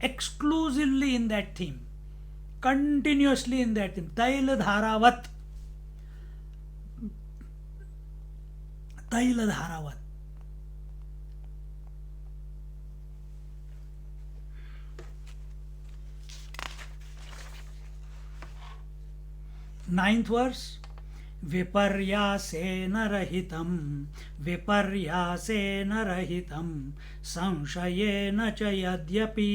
exclusively in that theme, continuously in that theme. Taila dharavat. Taila dharavat. Ninth verse. विपर्यासेन रहितं विपर्यासेन रहितं संशयेन च यद्यपि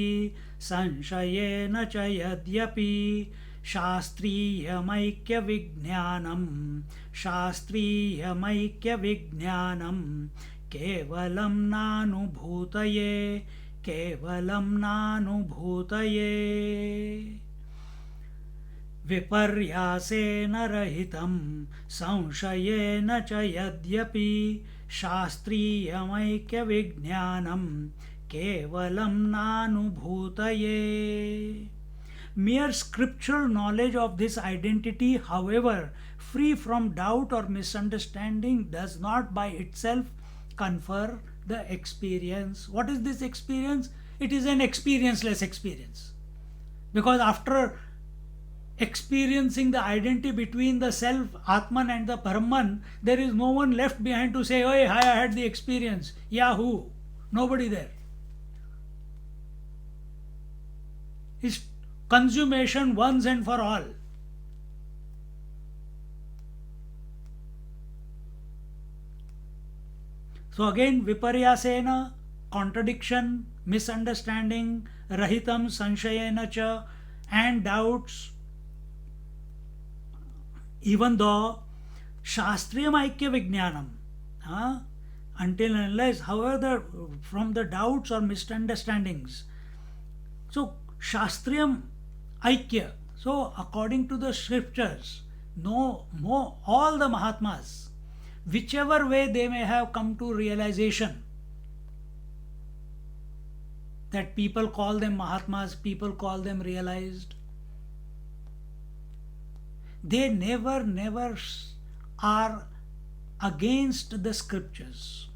शास्त्रीयमैक्यविज्ञानं केवलं नानुभूतये विपर्यासेन रहितं संशयेन च यद्यपि शास्त्रीयमैक्यविज्ञानं केवलं नानुभूतये. Mere scriptural knowledge of this identity, however free from doubt or misunderstanding, does not by itself confer the experience. What is this experience? It is an experienceless experience. Because after experiencing the identity between the self, Atman, and the Brahman, there is no one left behind to say, "Oh, I had the experience." Yahoo! Nobody there. It's consummation once and for all. So again, viparyasena, contradiction, misunderstanding, rahitam, sanshayena cha, and doubts. Even though Shastriyam Aikya Vijnanam, until and unless, however, from the doubts or misunderstandings. So, Shastriyam Aikya, so according to the scriptures, all the Mahatmas, whichever way they may have come to realization, that people call them Mahatmas, people call them realized, they never are against the scriptures.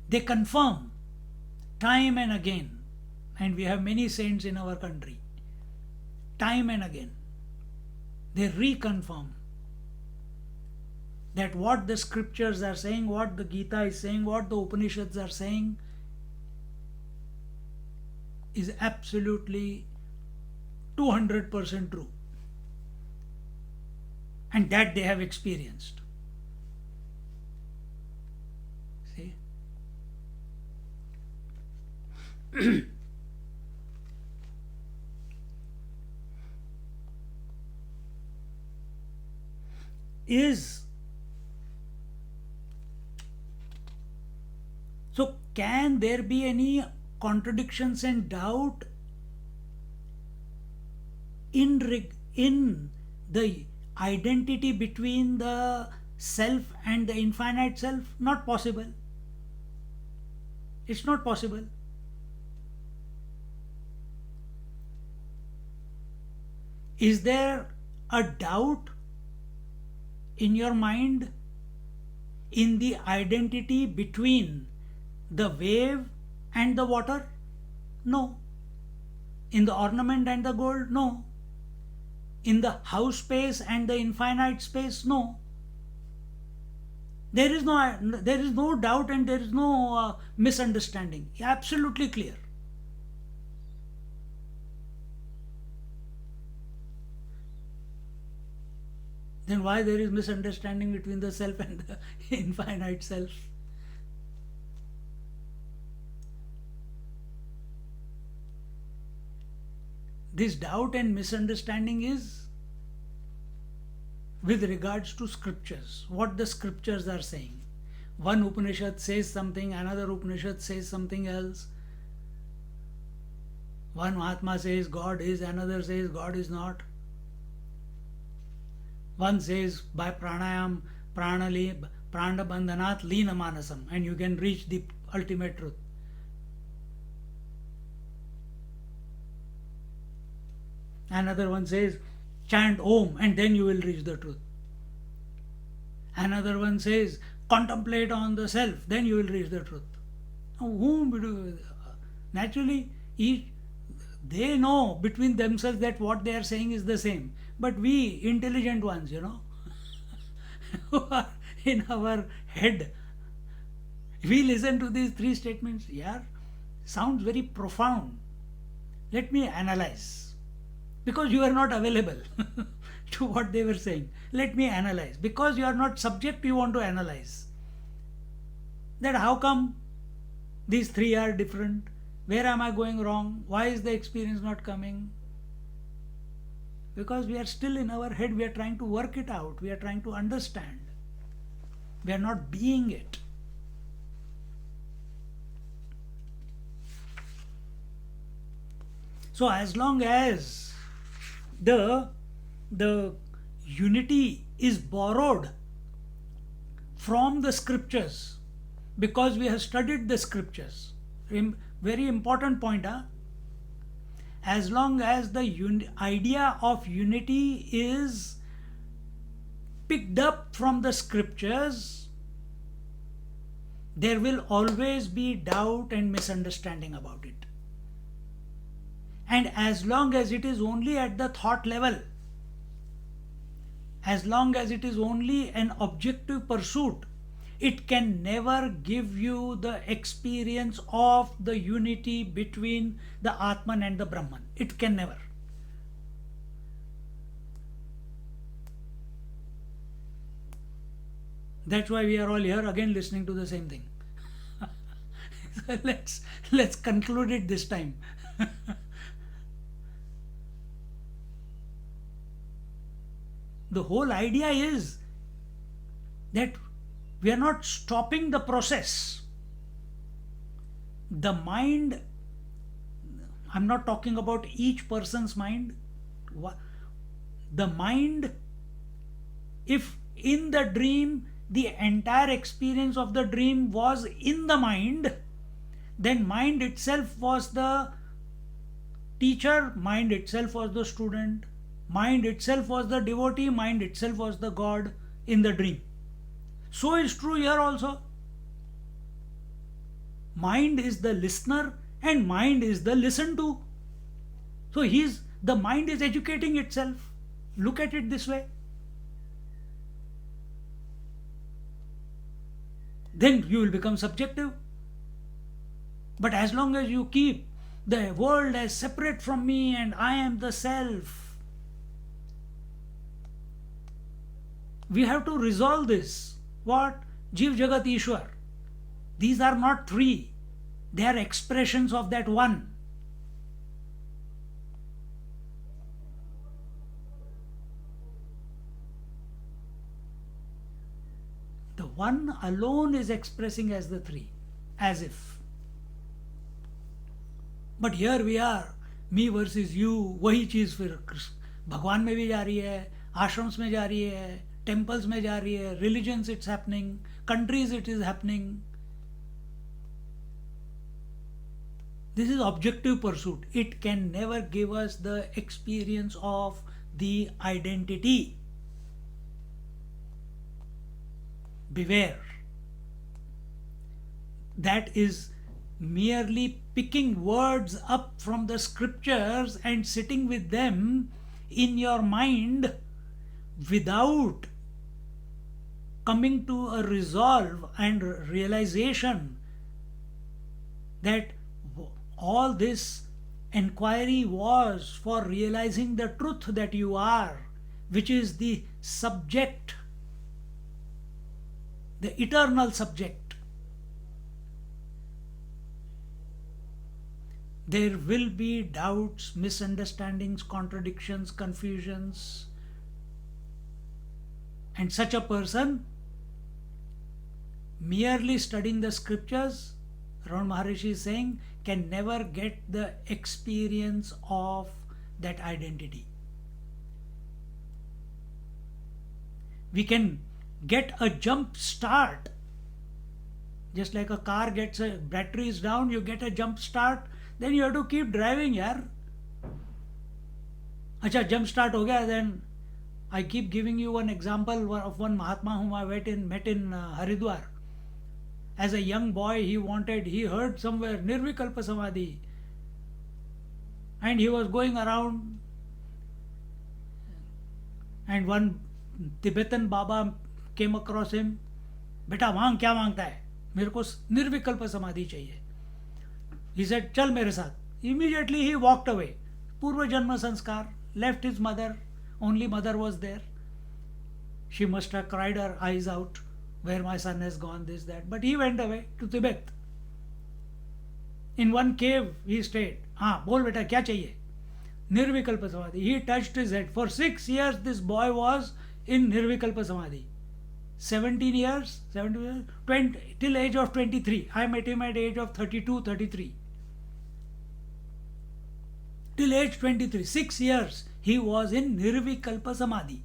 They confirm time and again, and we have many saints in our country. Time and again, they reconfirm that what the scriptures are saying, what the Gita is saying, what the Upanishads are saying is absolutely 200% true. And that they have experienced. See? So can there be any contradictions and doubt in the identity between the self and the infinite self? Not possible. It's not possible. Is there a doubt in your mind in the identity between the wave and the water? No. In the ornament and the gold? No. In the house space and the infinite space? No. there is no doubt and there is no misunderstanding. Absolutely clear. Then why there is misunderstanding between the self and the infinite self? This doubt and misunderstanding is with regards to scriptures, what the scriptures are saying. One Upanishad says something, another Upanishad says something else. One Mahatma says God is, another says God is not. One says by pranayam, pranabandhanat leena manasam, and you can reach the ultimate truth. Another one says chant Om and then you will reach the truth. Another one says contemplate on the self, then you will reach the truth. Naturally, they know between themselves that what they are saying is the same. But we intelligent ones, who are in our head, we listen to these three statements. Yeah, sounds very profound. Let me analyze. Because you are not available to what they were saying. Let me analyze. Because you are not subject, you want to analyze. That how come these three are different? Where am I going wrong? Why is the experience not coming? Because we are still in our head, we are trying to work it out, we are trying to understand. We are not being it. So as long as the unity is borrowed from the scriptures, because we have studied the scriptures, very important point, as long as the idea of unity is picked up from the scriptures, there will always be doubt and misunderstanding about it. And as long as it is only at the thought level, as long as it is only an objective pursuit, it can never give you the experience of the unity between the Atman and the Brahman. It can never. That's why we are all here again listening to the same thing. So let's conclude it this time. The whole idea is that we are not stopping the process. The mind, I'm not talking about each person's mind. The mind, if in the dream the entire experience of the dream was in the mind, then mind itself was the teacher, mind itself was the student, mind itself was the devotee, mind itself was the God in the dream. So is true here also. Mind is the listener and mind is the listened to. So the mind is educating itself. Look at it this way. Then you will become subjective. But as long as you keep the world as separate from me and I am the self, we have to resolve this. What? Jiv Jagat Ishwar. These are not three. They are expressions of that one. The one alone is expressing as the three. As if. But here we are. Me versus you. वही चीज फिर भगवान में भी जा रही है, आश्रम्स में जा रही है, temples में जा रही है, religions it's happening, countries it is happening. This is objective pursuit. It can never give us the experience of the identity. Beware. That is merely picking words up from the scriptures and sitting with them in your mind without coming to a resolve and realization that all this enquiry was for realizing the truth that you are, which is the subject, the eternal subject. There will be doubts, misunderstandings, contradictions, confusions, and such a person merely studying the scriptures, Ramana Maharishi is saying, can never get the experience of that identity. We can get a jump start. Just like a car gets a battery is down, you get a jump start, then you have to keep driving, yaar. Acha, jump start ho gaya, then I keep giving you one example of one Mahatma whom I met in Haridwar. As a young boy, he heard somewhere Nirvikalpa Samadhi, and he was going around, and one Tibetan Baba came across him. बेटा मांग क्या मांगता है? मेरे को निर्विकल्प समाधि चाहिए. He said, चल मेरे साथ. Immediately he walked away. Purva Janma Sanskar, left his mother. Only mother was there. She must have cried her eyes out. Where my son has gone, this, that. But he went away to Tibet. In one cave he stayed. हाँ, बोल बेटा क्या चाहिए? Nirvikalpa Samadhi. He touched his head. For 6 years this boy was in Nirvikalpa Samadhi. 17 years, 20, till age of 23. I met him at age of 32, 33. Till age 23, 6 years, he was in Nirvikalpa Samadhi.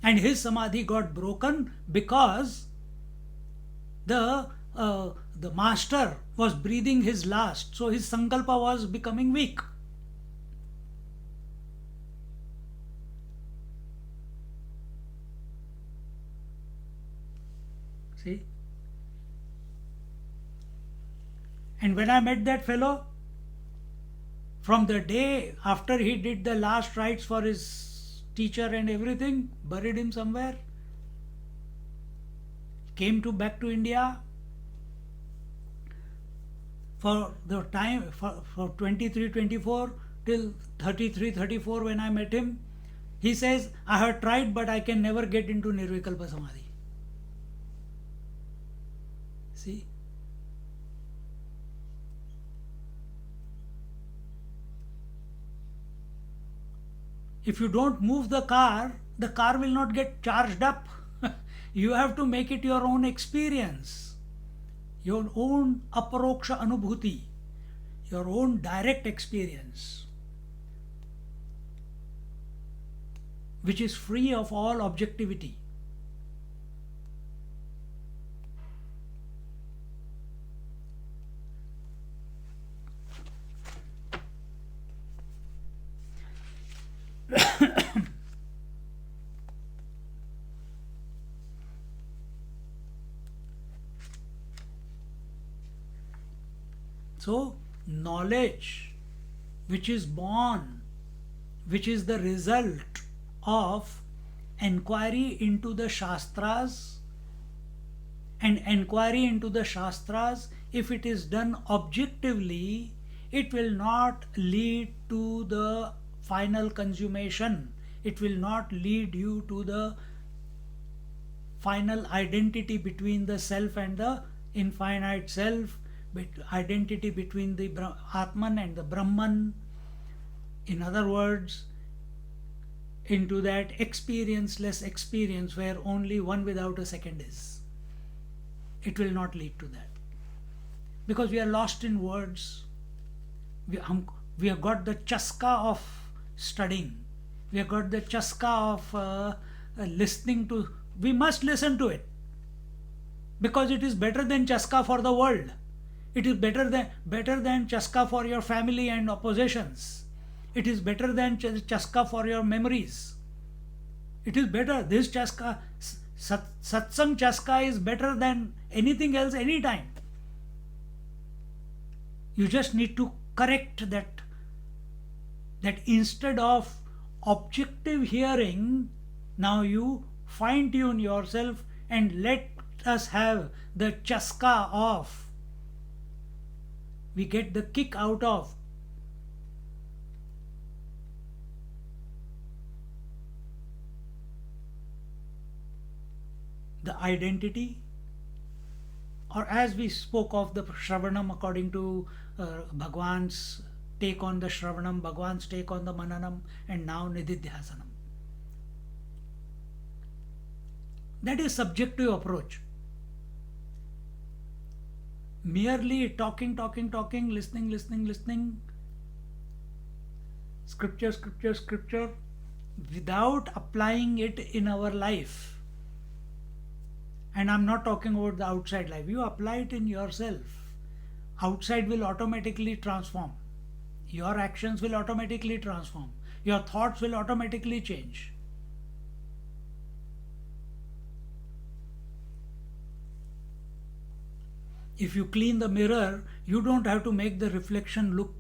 And his Samadhi got broken because the master was breathing his last. So his Sankalpa was becoming weak. See? And when I met that fellow, from the day after he did the last rites for his teacher and everything, buried him somewhere, came back to India. For the time, for 23, 24 till 33, 34 when I met him, he says, I have tried but I can never get into Nirvikalpa Samadhi. See? If you don't move the car will not get charged up. You have to make it your own experience, your own aparoksha anubhuti, your own direct experience, which is free of all objectivity. So, knowledge which is born, which is the result of enquiry into the Shastras, and enquiry into the Shastras, if it is done objectively, it will not lead to the final consummation. It will not lead you to the final identity between the self and the infinite self, identity between the Atman and the Brahman. In other words, into that experienceless experience where only one without a second is. It will not lead to that. Because we are lost in words. We have got the chaska of studying. We have got the chaska of listening to. We must listen to it. Because it is better than chaska for the world. It is better than chaska for your family and possessions. It is better than chaska for your memories. It is better. This chaska, satsang chaska is better than anything else anytime. You just need to correct that instead of objective hearing, now you fine tune yourself and let us have the chaska of, we get the kick out of the identity, or as we spoke of the Shravanam according to Bhagwan's take on the Shravanam, Bhagwan's take on the Mananam, and now Nididhyasanam. That is subjective approach. Merely talking, listening, scripture, without applying it in our life. And I'm not talking about the outside life. You apply it in yourself. Outside will automatically transform. Your actions will automatically transform. Your thoughts will automatically change. If you clean the mirror, you don't have to make the reflection look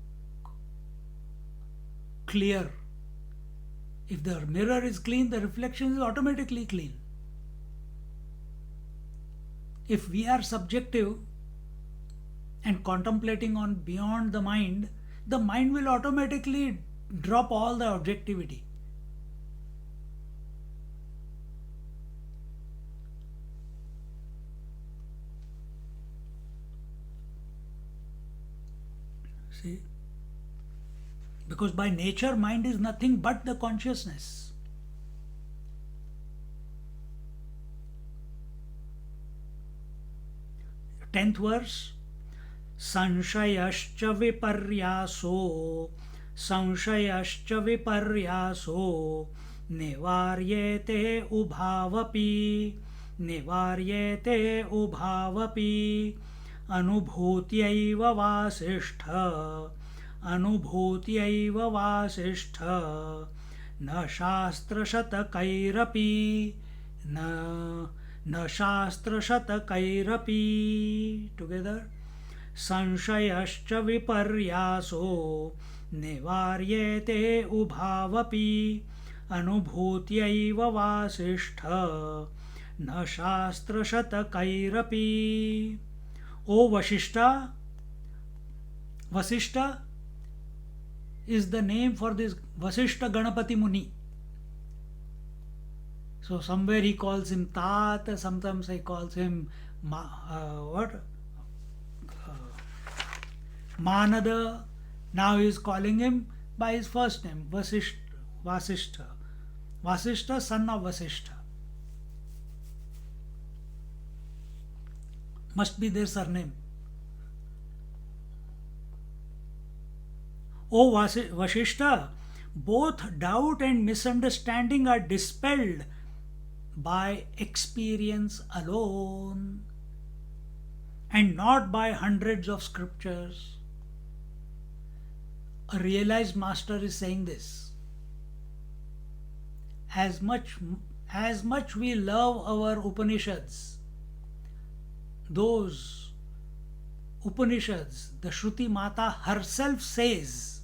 clear. If the mirror is clean, the reflection is automatically clean. If we are subjective and contemplating on beyond the mind will automatically drop all the objectivity. See? Because by nature, mind is nothing but the consciousness. Tenth verse. संशयश्च विपर्यासो निवार्येते उभावपि अनुभूत्यैव वासिष्ठ न शास्त्रशतकैरपि together. संशयश्च विपर्यासो निवार्येते उभावपि अनुभूत्यैव वासिष्ठ न शास्त्रशतकैरपि. O Vashishta, Vasishta is the name for this Vasishta Ganapati Muni. So somewhere he calls him Tat, sometimes he calls him Manada. Now he is calling him by his first name, Vasishta. Vasishta, son of Vasishta. Must be their surname. O Vashishta, both doubt and misunderstanding are dispelled by experience alone and not by hundreds of scriptures. A realized master is saying this. As much we love our Upanishads, those Upanishads, the Shruti Mata herself says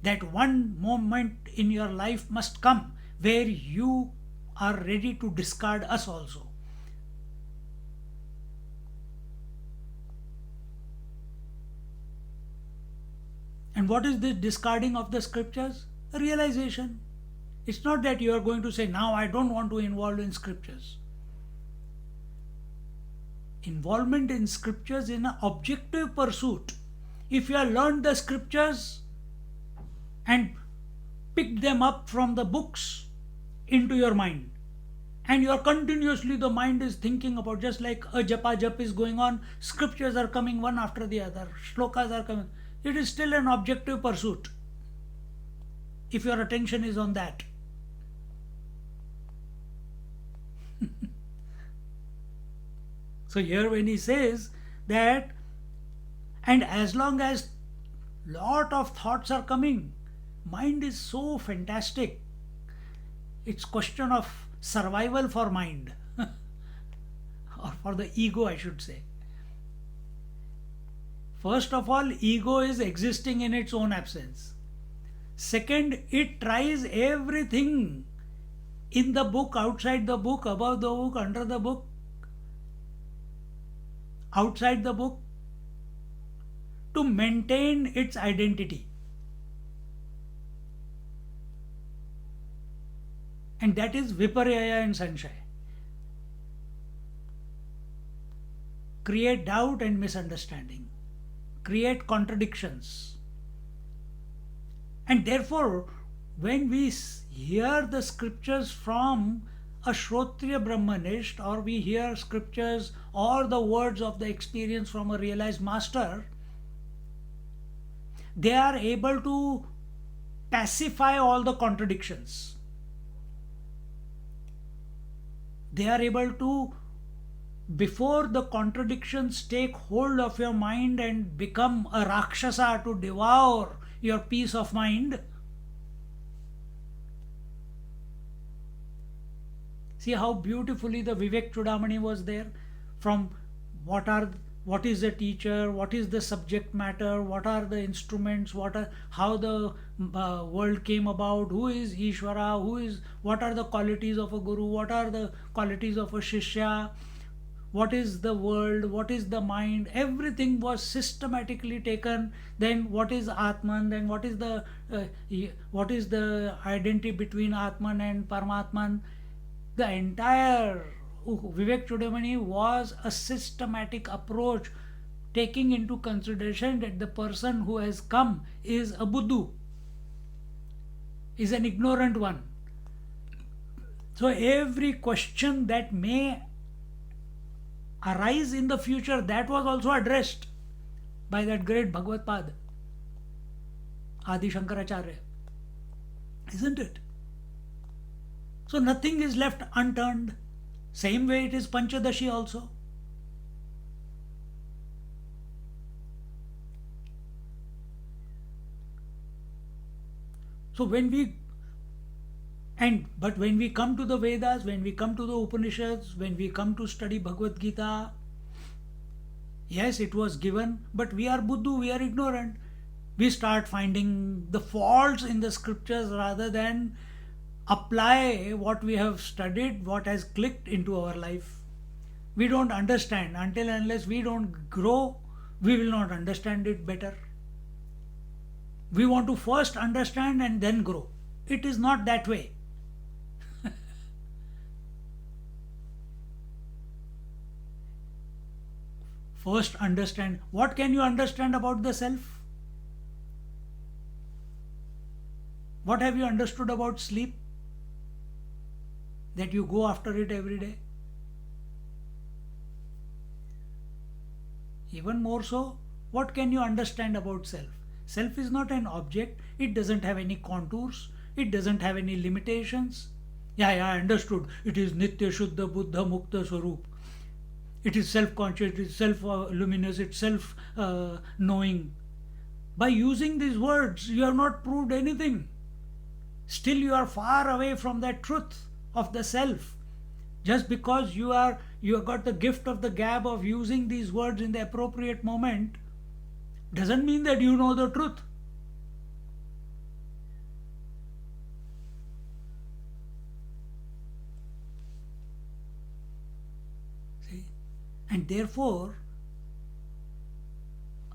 that one moment in your life must come where you are ready to discard us also. And what is this discarding of the scriptures? A realization. It's not that you are going to say, now I don't want to involve in scriptures. Involvement in scriptures is an objective pursuit. If you have learned the scriptures and picked them up from the books into your mind, and you are continuously, the mind is thinking about, just like a japa jap is going on, scriptures are coming one after the other, shlokas are coming. It is still an objective pursuit if your attention is on that. So here when he says that, and as long as lot of thoughts are coming, mind is so fantastic. It's question of survival for mind or for the ego, I should say. First of all, ego is existing in its own absence. Second, it tries everything In the book, outside the book, above the book, under the book, outside the book, to maintain its identity. And that is viparyaya and sanshaya. Create doubt and misunderstanding, create contradictions. And therefore, when we hear the scriptures from a Shrotriya Brahmanist, or we hear scriptures or the words of the experience from a realized master, they are able to pacify all the contradictions. They are able to, before the contradictions take hold of your mind and become a Rakshasa to devour your peace of mind. See how beautifully the Vivek Chudamani was there. From what is the teacher, what is the subject matter, what are the instruments, how the world came about, who is Ishvara, what are the qualities of a guru, what are the qualities of a shishya, what is the world, what is the mind. Everything was systematically taken. Then what is Atman, then what is the identity between Atman and Paramatman. The entire Vivek Chudamani was a systematic approach, taking into consideration that the person who has come is a Buddhu, is an ignorant one. So every question that may arise in the future, that was also addressed by that great Bhagavad Pad, Adi Shankaracharya. Isn't it? So nothing is left unturned. Same way it is Panchadashi also. So when we come to the Vedas, when we come to the Upanishads, when we come to study Bhagavad Gita, yes, it was given, but we are Buddhu, we are ignorant. We start finding the faults in the scriptures rather than apply what we have studied, what has clicked into our life. We don't understand. Until and unless we don't grow, we will not understand it better. We want to first understand and then grow. It is not that way. First understand. What can you understand about the self? What have you understood about sleep? That you go after it every day? Even more so, what can you understand about self? Self is not an object. It doesn't have any contours. It doesn't have any limitations. Yeah, I understood. It is Nitya Shuddha Buddha Mukta Swarup. It is self-conscious, it is self-luminous, it's self-knowing. By using these words, you have not proved anything. Still you are far away from that truth of the self. Just because you have got the gift of the gab of using these words in the appropriate moment, doesn't mean that you know the truth. See? And therefore,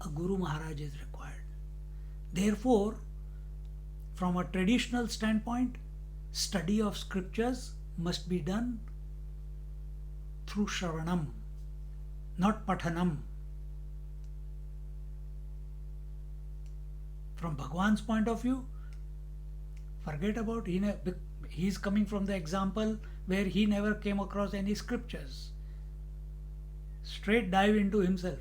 a Guru Maharaj is required. Therefore, from a traditional standpoint, study of scriptures must be done through Shravanam, not Pathanam. From Bhagwan's point of view, forget about he is coming from the example where he never came across any scriptures. Straight dive into himself.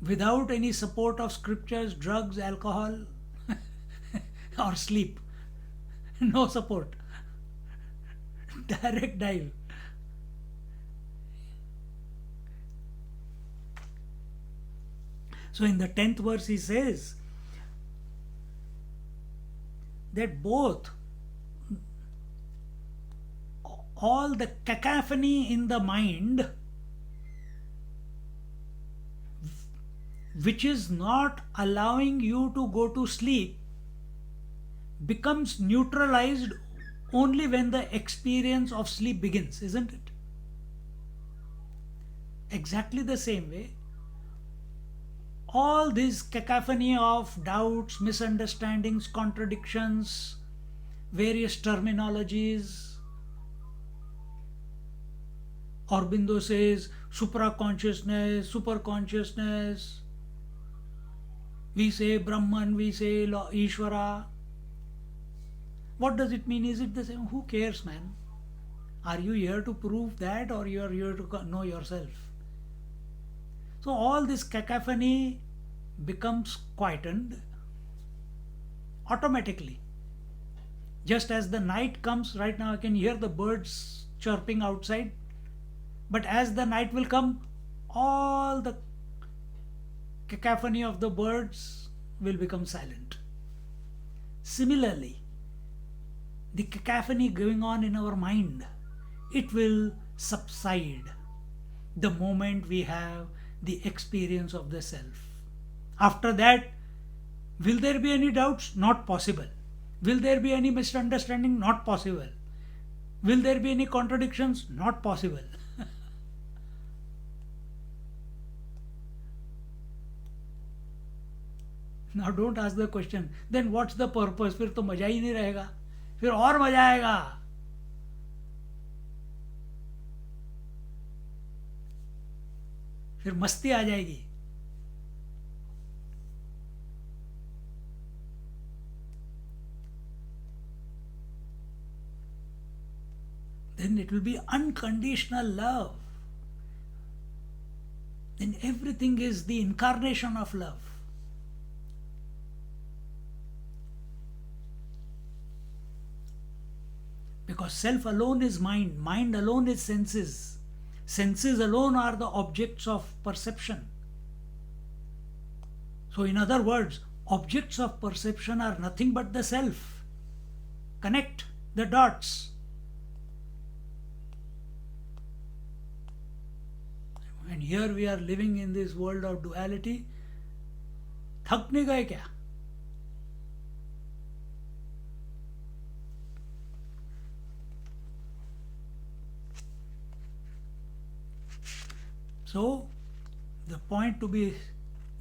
Without any support of scriptures, drugs, alcohol, or sleep. No support. Direct dive. So in the 10th verse he says that all the cacophony in the mind which is not allowing you to go to sleep becomes neutralized only when the experience of sleep begins, isn't it? Exactly the same way, all this cacophony of doubts, misunderstandings, contradictions, various terminologies. Aurobindo says supra consciousness, super consciousness. We say Brahman, we say Ishvara. What does it mean? Is it the same? Who cares, man? Are you here to prove that, or you are here to know yourself? So all this cacophony becomes quietened automatically. Just as the night comes, right now I can hear the birds chirping outside. But as the night will come, all the cacophony of the birds will become silent. Similarly, the cacophony going on in our mind, it will subside the moment we have the experience of the self. After that, will there be any doubts? Not possible. Will there be any misunderstanding? Not possible. Will there be any contradictions? Not possible. Now don't ask the question, then what's the purpose? फिर तो मजा ही नहीं रहेगा, फिर और मजा आएगा. फिर मस्ती आ जाएगी. Then it will be unconditional love. Then everything is the incarnation of love. Because self alone is mind, mind alone is senses, senses alone are the objects of perception. So, in other words, objects of perception are nothing but the self. Connect the dots. And here we are living in this world of duality. थक नहीं गए क्या? So, the point to be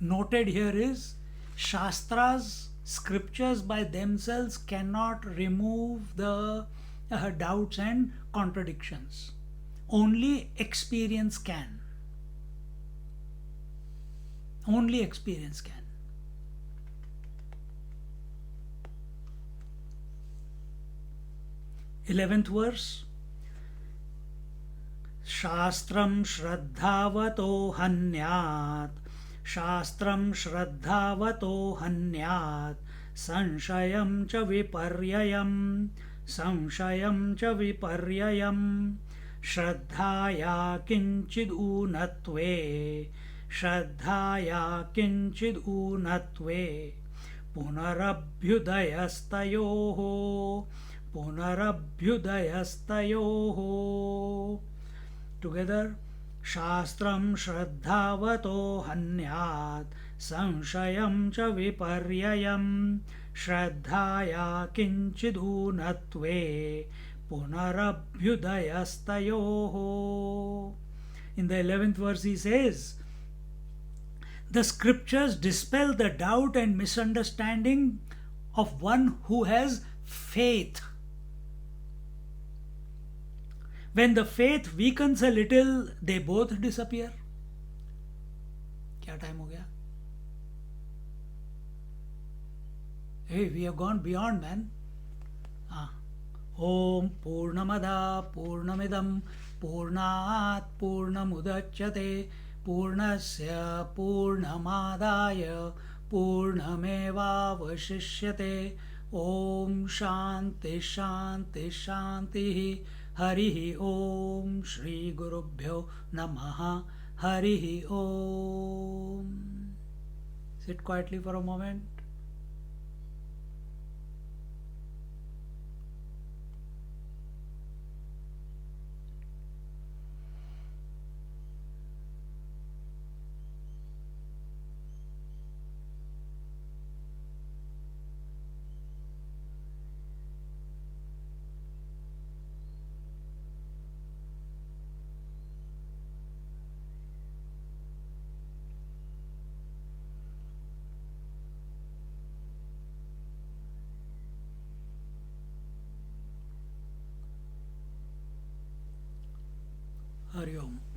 noted here is Shastras, scriptures by themselves cannot remove the doubts and contradictions. Only experience can. Only experience can. Eleventh verse. शास्त्रं श्रद्धावतो हन्यात्, शास्त्रं श्रद्धावतो हन्यात्, संशयं च विपर्ययं, संशयं च विपर्ययं, श्रद्धाया किंचिद् ऊनत्वे, श्रद्धाया किंचिद् ऊनत्वे, पुनरभ्युदयस्तयोः, पुनरभ्युदयस्तयोः. Together, Shastram Shraddhavato Hanyat, Sanshayam cha Viparyayam, Shraddhaya Kinchidunatve, Punarabhyudayastayoho. In the 11th verse he says, the scriptures dispel the doubt and misunderstanding of one who has faith. When the faith weakens a little, they both disappear. क्या time हो गया? Hey, we have gone beyond, man. Om Purnamada Purnamidam Purnat Purnamudachyate Purnasya Purnamadaya Purnamevavashishyate. Om Shanti Shanti Shanti. Harihi Om. Shri Gurubhyo Namaha. Harihi Om. Sit quietly for a moment. Hari Om.